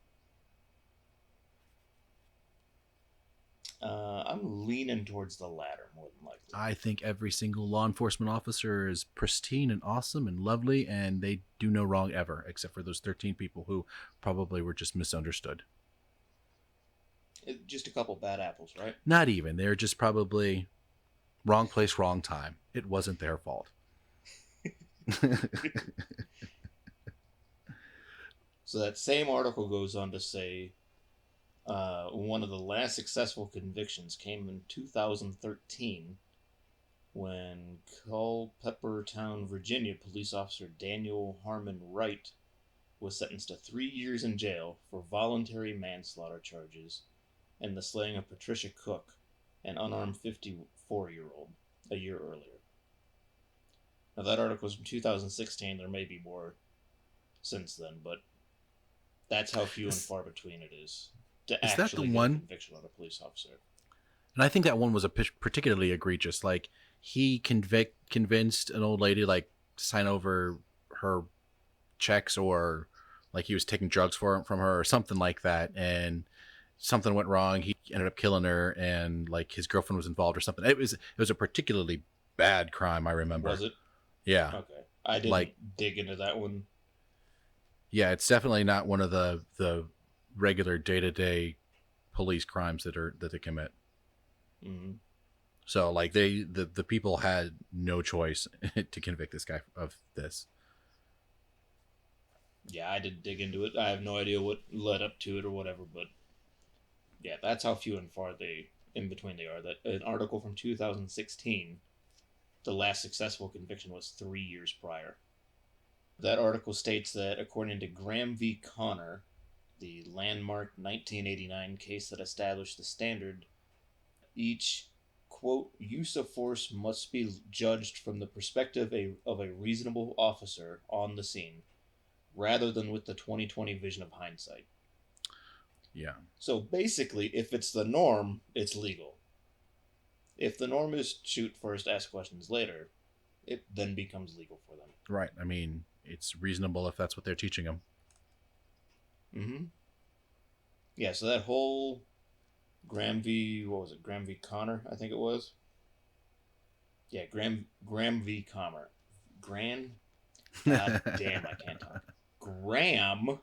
B: I'm leaning towards the latter more than likely.
A: I think every single law enforcement officer is pristine and awesome and lovely, and they do no wrong ever, except for those 13 people who probably were just misunderstood.
B: Just a couple bad apples, right?
A: Not even. They're just probably wrong place, wrong time. It wasn't their fault.
B: So that same article goes on to say one of the last successful convictions came in 2013 when Culpeper, Virginia police officer Daniel Harmon Wright was sentenced to 3 years in jail for voluntary manslaughter charges and the slaying of Patricia Cook, an unarmed 54-year-old, a year earlier. Now that article was from 2016. There may be more since then, but That's how few and far between it is to
A: Is that the
B: actually get a
A: one?
B: conviction on a police officer.
A: And I think that one was a particularly egregious. Like he convinced an old lady like to sign over her checks, or like he was taking drugs from her or something like that, and something went wrong. He ended up killing her, and like his girlfriend was involved or something. It was a particularly bad crime. I remember.
B: Was it?
A: Yeah.
B: Okay. I didn't
A: Like
B: dig into that one.
A: yeah, it's definitely not one of the regular day to day police crimes that they commit.
B: Mm-hmm.
A: So like the people had no choice to convict this guy of this.
B: Yeah, I didn't dig into it. I have no idea what led up to it or whatever, but yeah, that's how few and far they in between they are. That an article from 2016, the last successful conviction was 3 years prior. That article states that according to Graham v. Connor, the landmark 1989 case that established the standard, each quote use of force must be judged from the perspective of a reasonable officer on the scene rather than with the 2020 vision of hindsight.
A: Yeah.
B: So basically, if it's the norm, it's legal. If the norm is shoot first, ask questions later, it then becomes legal for them.
A: Right. I mean, it's reasonable if that's what they're teaching them.
B: Mm-hmm. Yeah, so that whole Graham v. Graham v. Connor, I think it was. Yeah, Graham v. Connor. God damn, I can't talk. Graham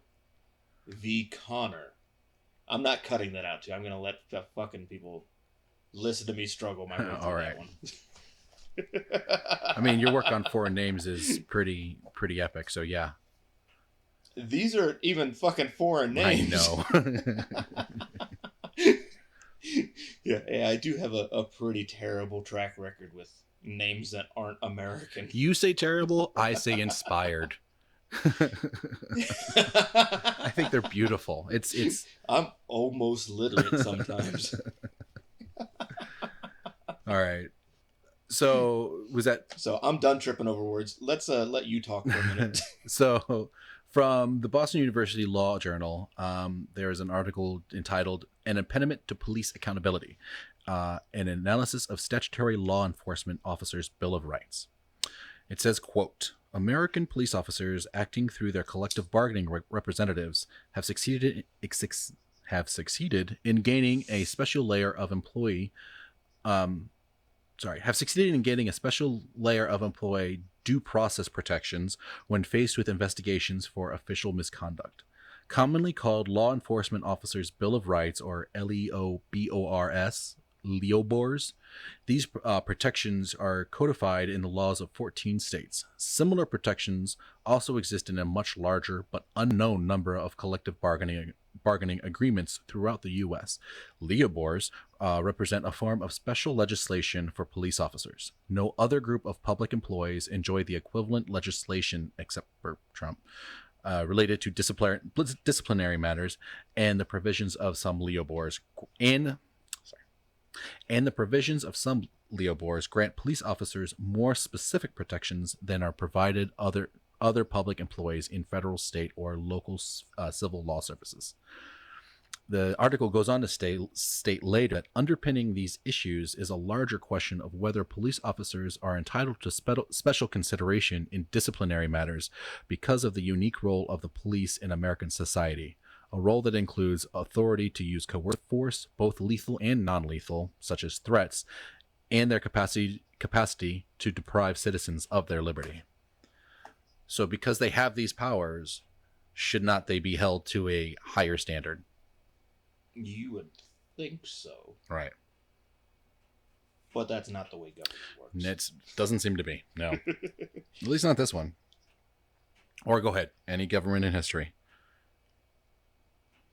B: v. Connor. I'm not cutting that out too. I'm gonna let the fucking people listen to me struggle my way through
A: All right.
B: that one.
A: I mean, your work on foreign names is pretty epic. So yeah.
B: These are even fucking foreign names.
A: I
B: know. Yeah, I do have a pretty terrible track record with names that aren't American.
A: You say terrible, I say inspired. I think they're beautiful. It's
B: I'm almost literate sometimes.
A: All right. So was that?
B: So I'm done tripping over words. Let's let you talk for a minute.
A: So from the Boston University Law Journal, there is an article entitled "An Impediment to Police Accountability: An Analysis of Statutory Law Enforcement Officers' Bill of Rights." It says, quote, "American police officers acting through their collective bargaining representatives have succeeded in gaining a special layer of employee due process protections when faced with investigations for official misconduct. Commonly called Law Enforcement Officers' Bill of Rights, or LEOBORS, LEOBORS. These protections are codified in the laws of 14 states. Similar protections also exist in a much larger but unknown number of collective bargaining agreements throughout the U.S. LEOBORs represent a form of special legislation for police officers. No other group of public employees enjoy the equivalent legislation except for Trump. Related to disciplinary matters and the provisions of some LEOBORs grant police officers more specific protections than are provided other public employees in federal, state, or local civil law services. The article goes on to state later that underpinning these issues is a larger question of whether police officers are entitled to special consideration in disciplinary matters because of the unique role of the police in American society, a role that includes authority to use coercive force, both lethal and non-lethal, such as threats, and their capacity to deprive citizens of their liberty. So because they have these powers, should not they be held to a higher standard?
B: You would think so.
A: Right.
B: But that's not the way government works.
A: It doesn't seem to be. No. At least not this one. Or go ahead. Any government in history.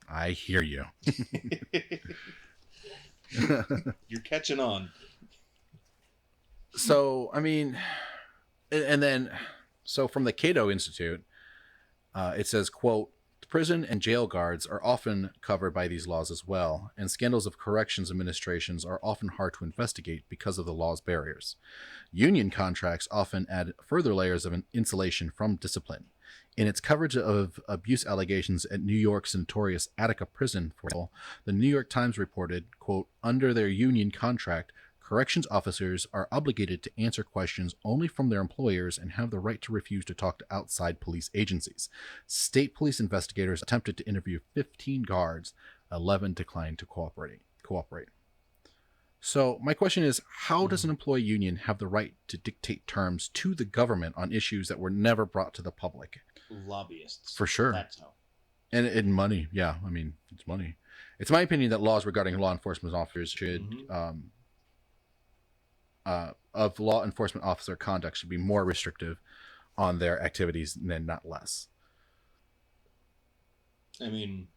A: I hear you.
B: You're catching on.
A: So, I mean, and then, so from the Cato Institute, it says, quote, "Prison and jail guards are often covered by these laws as well, and scandals of corrections administrations are often hard to investigate because of the law's barriers. Union contracts often add further layers of insulation from discipline. In its coverage of abuse allegations at New York's notorious Attica prison, for example, the New York Times reported, quote, under their union contract, corrections officers are obligated to answer questions only from their employers and have the right to refuse to talk to outside police agencies. State police investigators attempted to interview 15 guards. 11 declined to cooperate. So my question is, how does an employee union have the right to dictate terms to the government on issues that were never brought to the public?
B: Lobbyists.
A: For sure.
B: That's how.
A: And money. Yeah, I mean, it's money. It's my opinion that laws regarding law enforcement officers should, of law enforcement officer conduct should be more restrictive on their activities than not less.
B: I mean,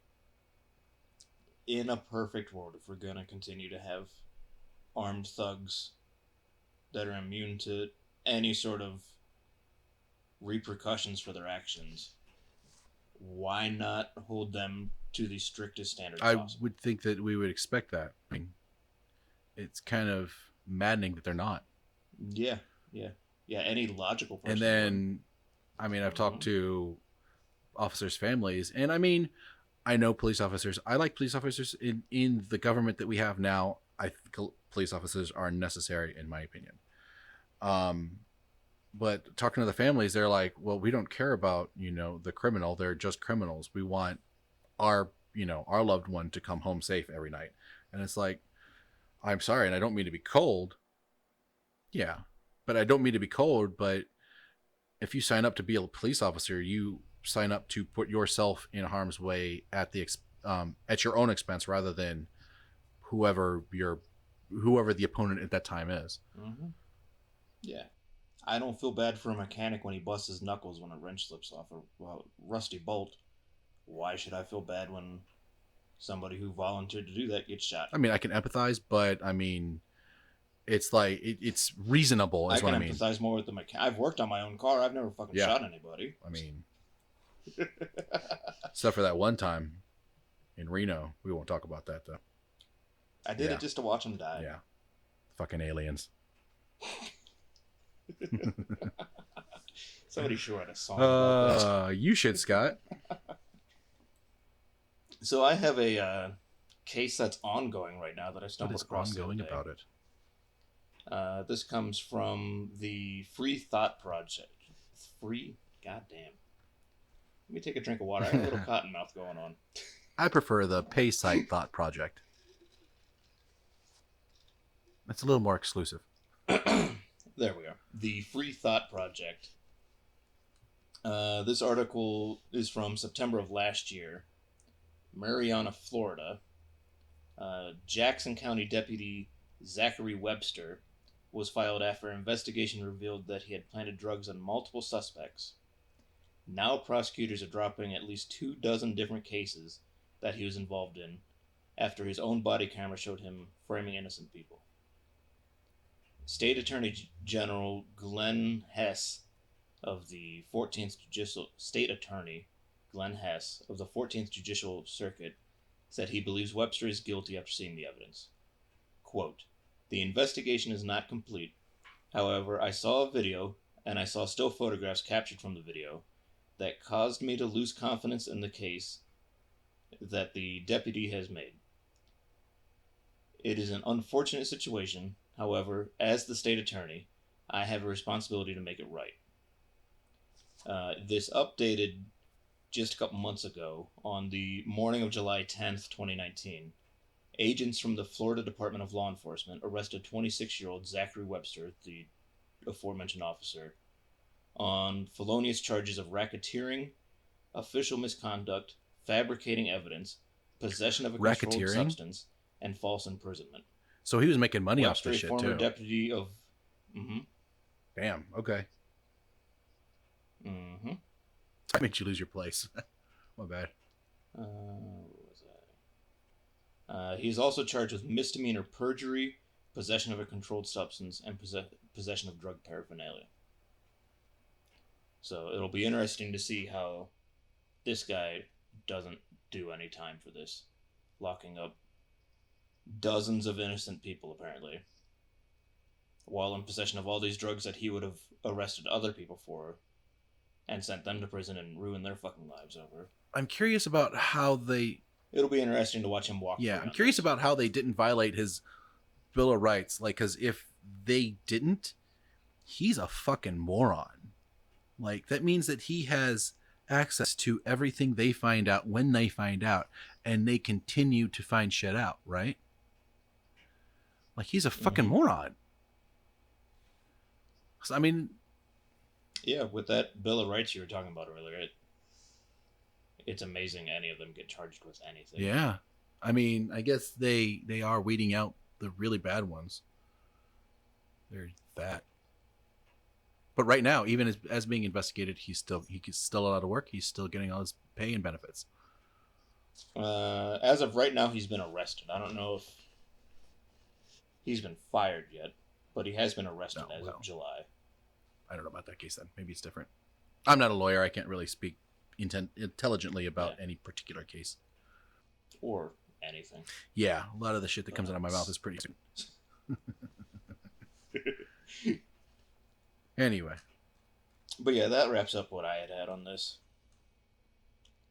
B: in a perfect world, if we're going to continue to have armed thugs that are immune to any sort of repercussions for their actions, why not hold them to the strictest standards possible?
A: I would think that we would expect that. I mean, it's kind of maddening that they're not.
B: Yeah. Any logical person.
A: And then, I mean, I've talked to officers' families, and I mean, I know police officers. I like police officers in the government that we have now. I think police officers are necessary, in my opinion. But talking to the families, they're like, well, we don't care about, the criminal. They're just criminals. We want our loved one to come home safe every night. And it's like, I'm sorry, and I don't mean to be cold. Yeah, but I don't mean to be cold, but if you sign up to be a police officer, you sign up to put yourself in harm's way at your own expense rather than whoever the opponent at that time is.
B: Mm-hmm. Yeah. I don't feel bad for a mechanic when he busts his knuckles when a wrench slips off a rusty bolt. Why should I feel bad when somebody who volunteered to do that gets shot?
A: I mean, I can empathize, but I mean, it's like it's reasonable. Is what I mean.
B: I can empathize more with the mechanic. I've worked on my own car. I've never fucking shot anybody.
A: I mean, except for that one time in Reno. We won't talk about that though.
B: I did it just to watch them die.
A: Yeah, fucking aliens.
B: Somebody should write a song about that.
A: You should, Scott.
B: So I have a case that's ongoing right now that I stumbled across.
A: What is ongoing about it?
B: This comes from the Free Thought Project. Goddamn. Let me take a drink of water. I have a little cotton mouth going on.
A: I prefer the Pay Site Thought Project. It's a little more exclusive.
B: There we go. The Free Thought Project. This article is from September of last year. Marianna, Florida. Jackson County Deputy Zachary Webster was filed after an investigation revealed that he had planted drugs on multiple suspects. Now prosecutors are dropping at least 24 different cases that he was involved in after his own body camera showed him framing innocent people. State Attorney General Glenn Hess of the 14th Judicial State Attorney Glenn Hess of the 14th Judicial Circuit said he believes Webster is guilty after seeing the evidence. Quote, "The investigation is not complete. However, I saw a video and I saw still photographs captured from the video that caused me to lose confidence in the case that the deputy has made. It is an unfortunate situation. However, as the state attorney, I have a responsibility to make it right." This updated just a couple months ago on the morning of July 10th, 2019. Agents from the Florida Department of Law Enforcement arrested 26-year-old Zachary Webster, the aforementioned officer, on felonious charges of racketeering, official misconduct, fabricating evidence, possession of a controlled substance, and false imprisonment.
A: So he was making money
B: Webster,
A: off this shit,
B: former
A: too.
B: Deputy of...
A: Damn, okay. That makes you lose your place. My bad.
B: What was that? He's also charged with misdemeanor perjury, possession of a controlled substance, and possession of drug paraphernalia. So it'll be interesting to see how this guy doesn't do any time for this. Locking up dozens of innocent people, apparently, while in possession of all these drugs that he would have arrested other people for and sent them to prison and ruined their fucking lives over.
A: I'm curious about how they.
B: It'll be interesting to watch him walk.
A: Yeah,
B: free
A: I'm
B: on
A: curious
B: this.
A: about how they didn't violate his Bill of Rights. Like, because if they didn't, he's a fucking moron. Like, that means that he has access to everything they find out when they find out, and they continue to find shit out, right? Like, he's a fucking moron. So, I mean,
B: yeah, with that Bill of Rights you were talking about earlier, it's amazing any of them get charged with anything.
A: yeah. I mean, I guess they are weeding out the really bad ones. There's that. But right now, even as being investigated, he's still allowed to work. He's still getting all his pay and benefits.
B: As of right now, he's been arrested. I don't know if he's been fired yet, but he has been arrested of July.
A: I don't know about that case then. Maybe it's different. I'm not a lawyer. I can't really speak intelligently about any particular case.
B: Or anything.
A: Yeah, a lot of the shit that comes out of my mouth is pretty soon. Anyway.
B: But yeah, that wraps up what I had on this.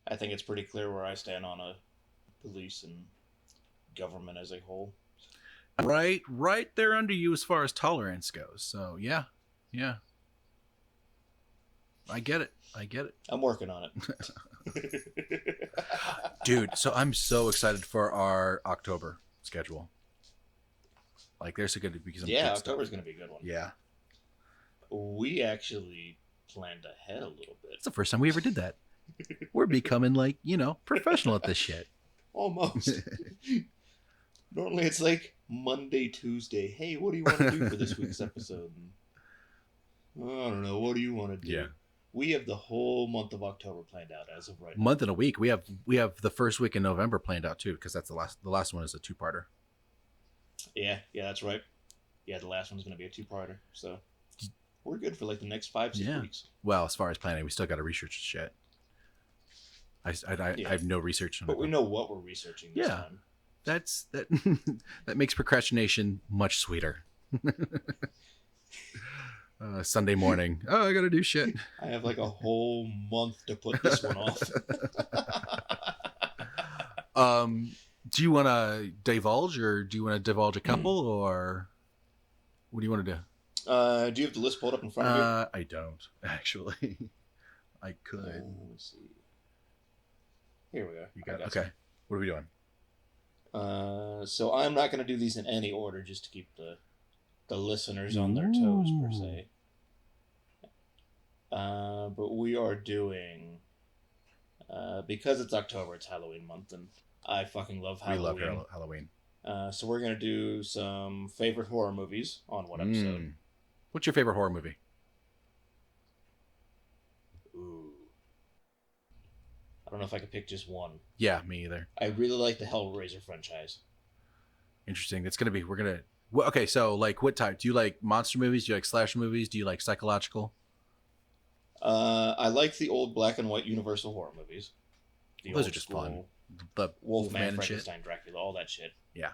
B: I think it's pretty clear where I stand on a police and government as a whole.
A: Right there under you as far as tolerance goes. So yeah. I get it.
B: I'm working on it.
A: Dude, so I'm so excited for our October schedule. Like, there's going to be some good stuff.
B: October's going to be a good one.
A: Yeah.
B: We actually planned ahead a little bit.
A: It's the first time we ever did that. We're becoming, like, professional at this shit.
B: Almost. Normally it's like Monday, Tuesday. Hey, what do you want to do for this week's episode? I don't know. What do you want to do?
A: Yeah.
B: We have the whole month of October planned out as of right now.
A: Month and a week. We have the first week in November planned out too, because that's the last one is a 2-parter.
B: Yeah, that's right. Yeah, the last one's going to be a 2-parter. So we're good for like the next 5-6 weeks.
A: Well, as far as planning, we still got to research shit. I have no research on it.
B: But we know what we're researching this time.
A: That makes procrastination much sweeter. Sunday morning. Oh, I got to do shit.
B: I have like a whole month to put this one off.
A: Do you want to divulge, or do you want to divulge a couple, or what do you want to do?
B: Do you have the list pulled up in front of you?
A: I don't, actually. I could.
B: Let me see. Here we are.
A: You got it. Okay. What are we doing?
B: So I'm not going to do these in any order, just to keep the listeners on their toes, per se. But we are doing, because it's October, it's Halloween month, and I fucking love Halloween.
A: We love Halloween.
B: So we're going to do some favorite horror movies on one episode.
A: What's your favorite horror movie?
B: Ooh. I don't know if I could pick just one.
A: Yeah, me either.
B: I really like the Hellraiser franchise.
A: Interesting. Okay, so like what type? Do you like monster movies? Do you like slasher movies? Do you like psychological?
B: I like the old black and white Universal horror movies.
A: Those are just fun. The
B: Wolfman, Frankenstein, Dracula, all that shit.
A: Yeah.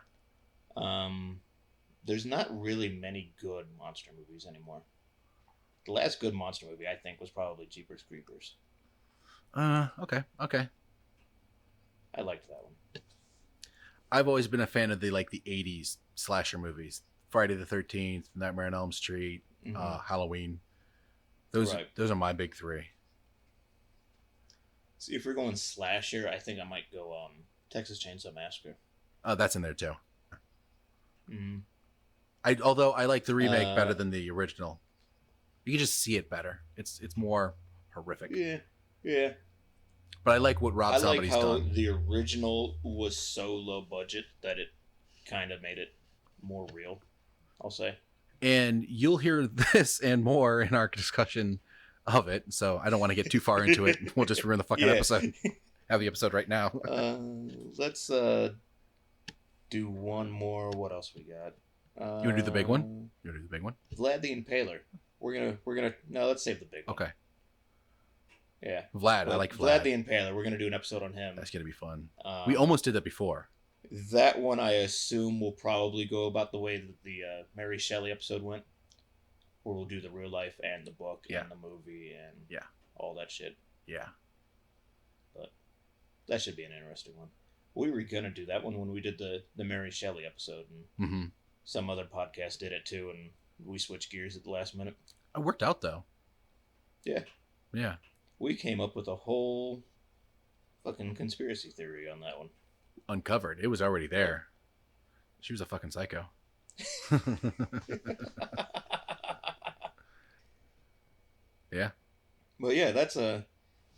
B: There's not really many good monster movies anymore. The last good monster movie, I think, was probably Jeepers Creepers.
A: Okay.
B: I liked that one.
A: I've always been a fan of the 80s slasher movies. Friday the 13th, Nightmare on Elm Street, Halloween. Those are my big three.
B: See, if we're going slasher, I think I might go Texas Chainsaw Massacre.
A: Oh, that's in there too. Although I like the remake better than the original. You can just see it better. It's more horrific.
B: Yeah.
A: But I like what Rob Zombie's done.
B: I like how the original was so low budget that it kind of made it more real, I'll say.
A: And you'll hear this and more in our discussion of it, so I don't want to get too far into it. We'll just ruin the fucking episode. Have the episode right now.
B: Let's do one more. What else we got?
A: You want to do the big one?
B: Vlad the Impaler. We're gonna no. Let's save the big one.
A: Okay.
B: Yeah.
A: Vlad. I like Vlad.
B: Vlad the Impaler. We're gonna do an episode on him.
A: That's gonna be fun. We almost did that before.
B: That one, I assume, will probably go about the way that the Mary Shelley episode went, where we'll do the real life and the book and the movie and all that shit.
A: Yeah.
B: But that should be an interesting one. We were gonna do that one when we did the Mary Shelley episode, and some other podcast did it too, and we switched gears at the last minute.
A: It worked out though.
B: Yeah.
A: Yeah.
B: We came up with a whole fucking conspiracy theory on that one.
A: Uncovered. It was already there. She was a fucking psycho. Yeah.
B: Well, yeah, that's a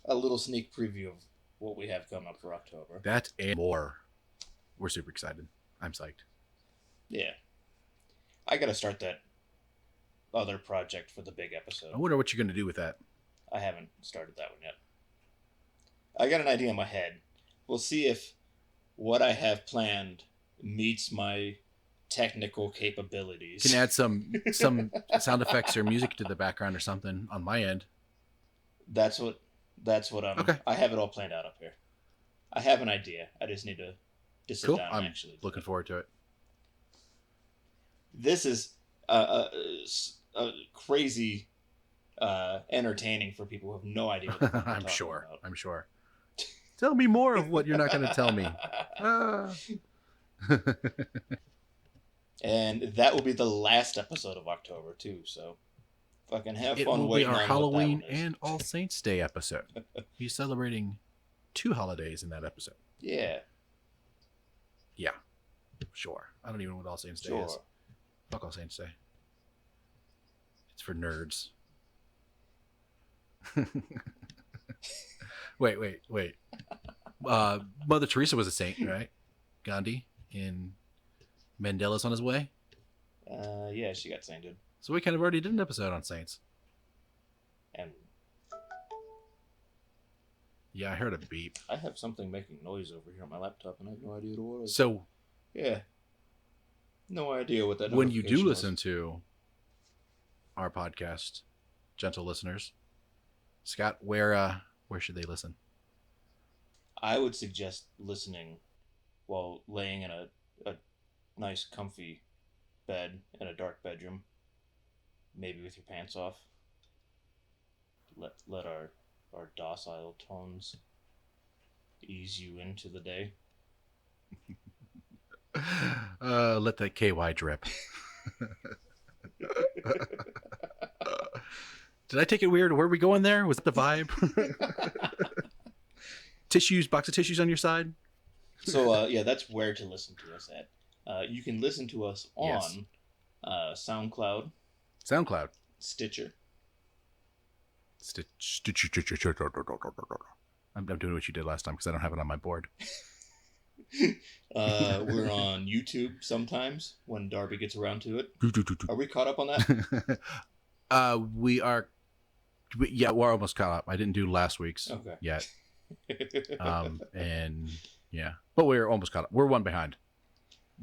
B: little sneak preview of what we have coming up for October.
A: That and more. We're super excited. I'm psyched.
B: Yeah. I gotta start that other project for the big episode.
A: I wonder what you're going to do with that.
B: I haven't started that one yet. I got an idea in my head. We'll see if what I have planned meets my technical capabilities.
A: You can add some sound effects or music to the background or something on my end.
B: That's what I'm...
A: Okay.
B: I have it all planned out up here. I have an idea. I just need to sit down and actually...
A: looking forward to it.
B: This is a crazy entertaining for people who have no idea what the fuck
A: I'm sure.
B: about.
A: I'm sure. Tell me more of what you're not going to tell me.
B: And that will be the last episode of October too, so fucking have fun waiting on
A: our Halloween
B: what that one is.
A: and All Saints Day episode. He's celebrating 2 holidays in that episode.
B: Yeah.
A: Yeah. Sure. I don't even know what All Saints Day is. Fuck All Saints Day. It's for nerds. Wait. Mother Teresa was a saint, right? Gandhi in Mandela's on his way.
B: Yeah, she got sainted.
A: So we kind of already did an episode on saints.
B: And
A: yeah, I heard a beep.
B: I have something making noise over here on my laptop, and I have no idea what it was.
A: So
B: yeah, no idea what that.
A: When you do
B: notification
A: listen
B: was.
A: to our podcast, gentle listeners, Scott, where should they listen?
B: I would suggest listening while laying in a nice, comfy bed in a dark bedroom, maybe with your pants off. Let our docile tones ease you into the day.
A: Let that KY drip. Did I take it weird? Where are we going there? Was that the vibe? Tissues, box of tissues on your side?
B: So, yeah, that's where to listen to us at. You can listen to us on SoundCloud, Stitcher.
A: I'm doing what you did last time because I don't have it on my board.
B: We're on YouTube sometimes when Darby gets around to it. Are we caught up on that?
A: We are. Yeah, we're almost caught up. I didn't do last week's yet. And yeah, but we're almost caught up. We're one behind.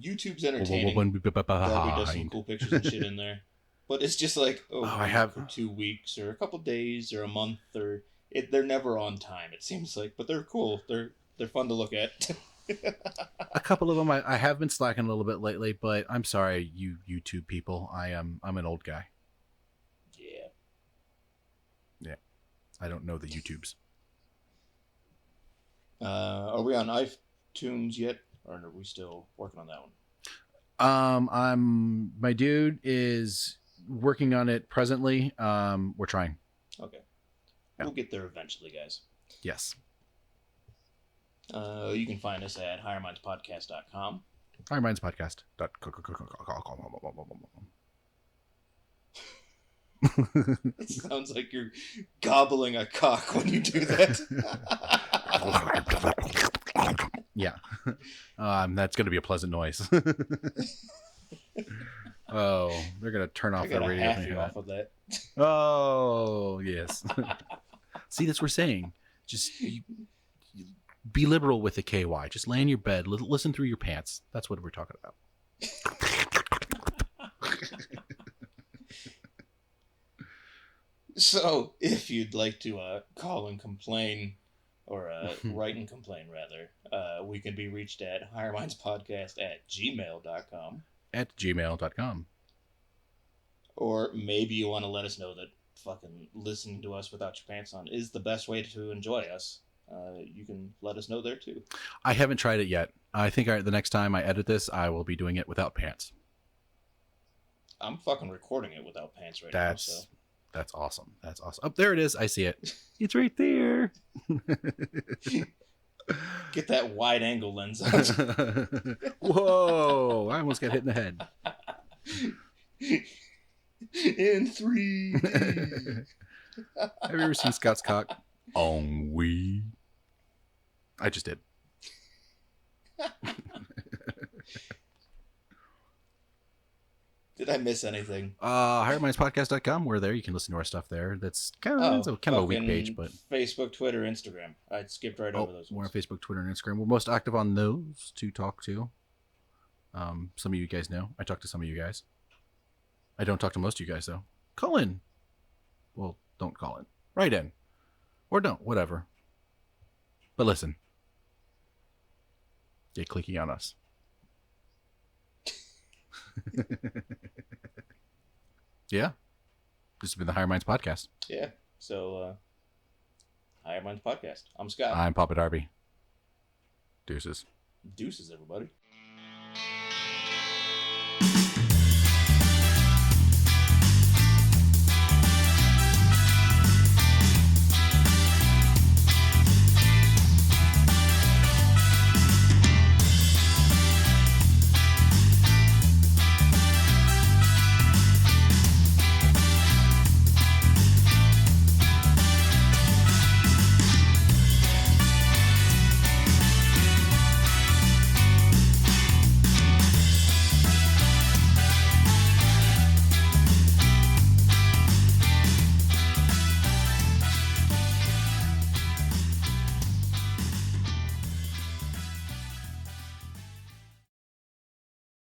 B: YouTube's entertaining. Darby does some cool pictures and shit in there. But it's just like, I have for 2 weeks or a couple days or a month or they're never on time. It seems like, but they're cool. They're fun to look at.
A: A couple of them I have been slacking a little bit lately, but I'm sorry, you YouTube people. I'm an old guy. Yeah, I don't know the YouTubes.
B: Are we on iTunes yet, or are we still working on that one?
A: My dude is working on it presently. We're trying.
B: Okay. We'll get there eventually, guys.
A: Yes.
B: You can find us at highermindspodcast.com.
A: highermindspodcast.com.
B: It sounds like you're gobbling a cock when you do that.
A: Yeah. That's going to be a pleasant noise. Oh, they're going to turn off the radio.
B: I got off of that.
A: Oh, yes. See, that's what we're saying. Just be liberal with the KY. Just lay in your bed. Listen through your pants. That's what we're talking about.
B: So, if you'd like to call and complain, or write and complain, rather, we can be reached at highermindspodcast@gmail.com.
A: At gmail.com.
B: Or maybe you want to let us know that fucking listening to us without your pants on is the best way to enjoy us, you can let us know there too.
A: I haven't tried it yet. I think the next time I edit this, I will be doing it without pants.
B: I'm fucking recording it without pants right now. So
A: that's awesome. That's awesome. Oh, there it is. I see it. It's right there.
B: Get that wide angle lens out.
A: Whoa! I almost got hit in the head.
B: In 3D.
A: Have you ever seen Scott's cock? We. I just did.
B: Did I miss anything?
A: HigherMindsPodcast.com. We're there. You can listen to our stuff there. That's kind of a weak page, but
B: Facebook, Twitter, Instagram. I skipped right over those.
A: We're on Facebook, Twitter, and Instagram. We're most active on those to talk to. Some of you guys know. I talk to some of you guys. I don't talk to most of you guys though. Call in. Well, don't call in. Write in. Or don't. Whatever. But listen. Get clicky on us. Yeah. This has been the Higher Minds Podcast.
B: Yeah. So, Higher Minds Podcast. I'm Scott.
A: I'm Papa Darby. Deuces.
B: Deuces, everybody.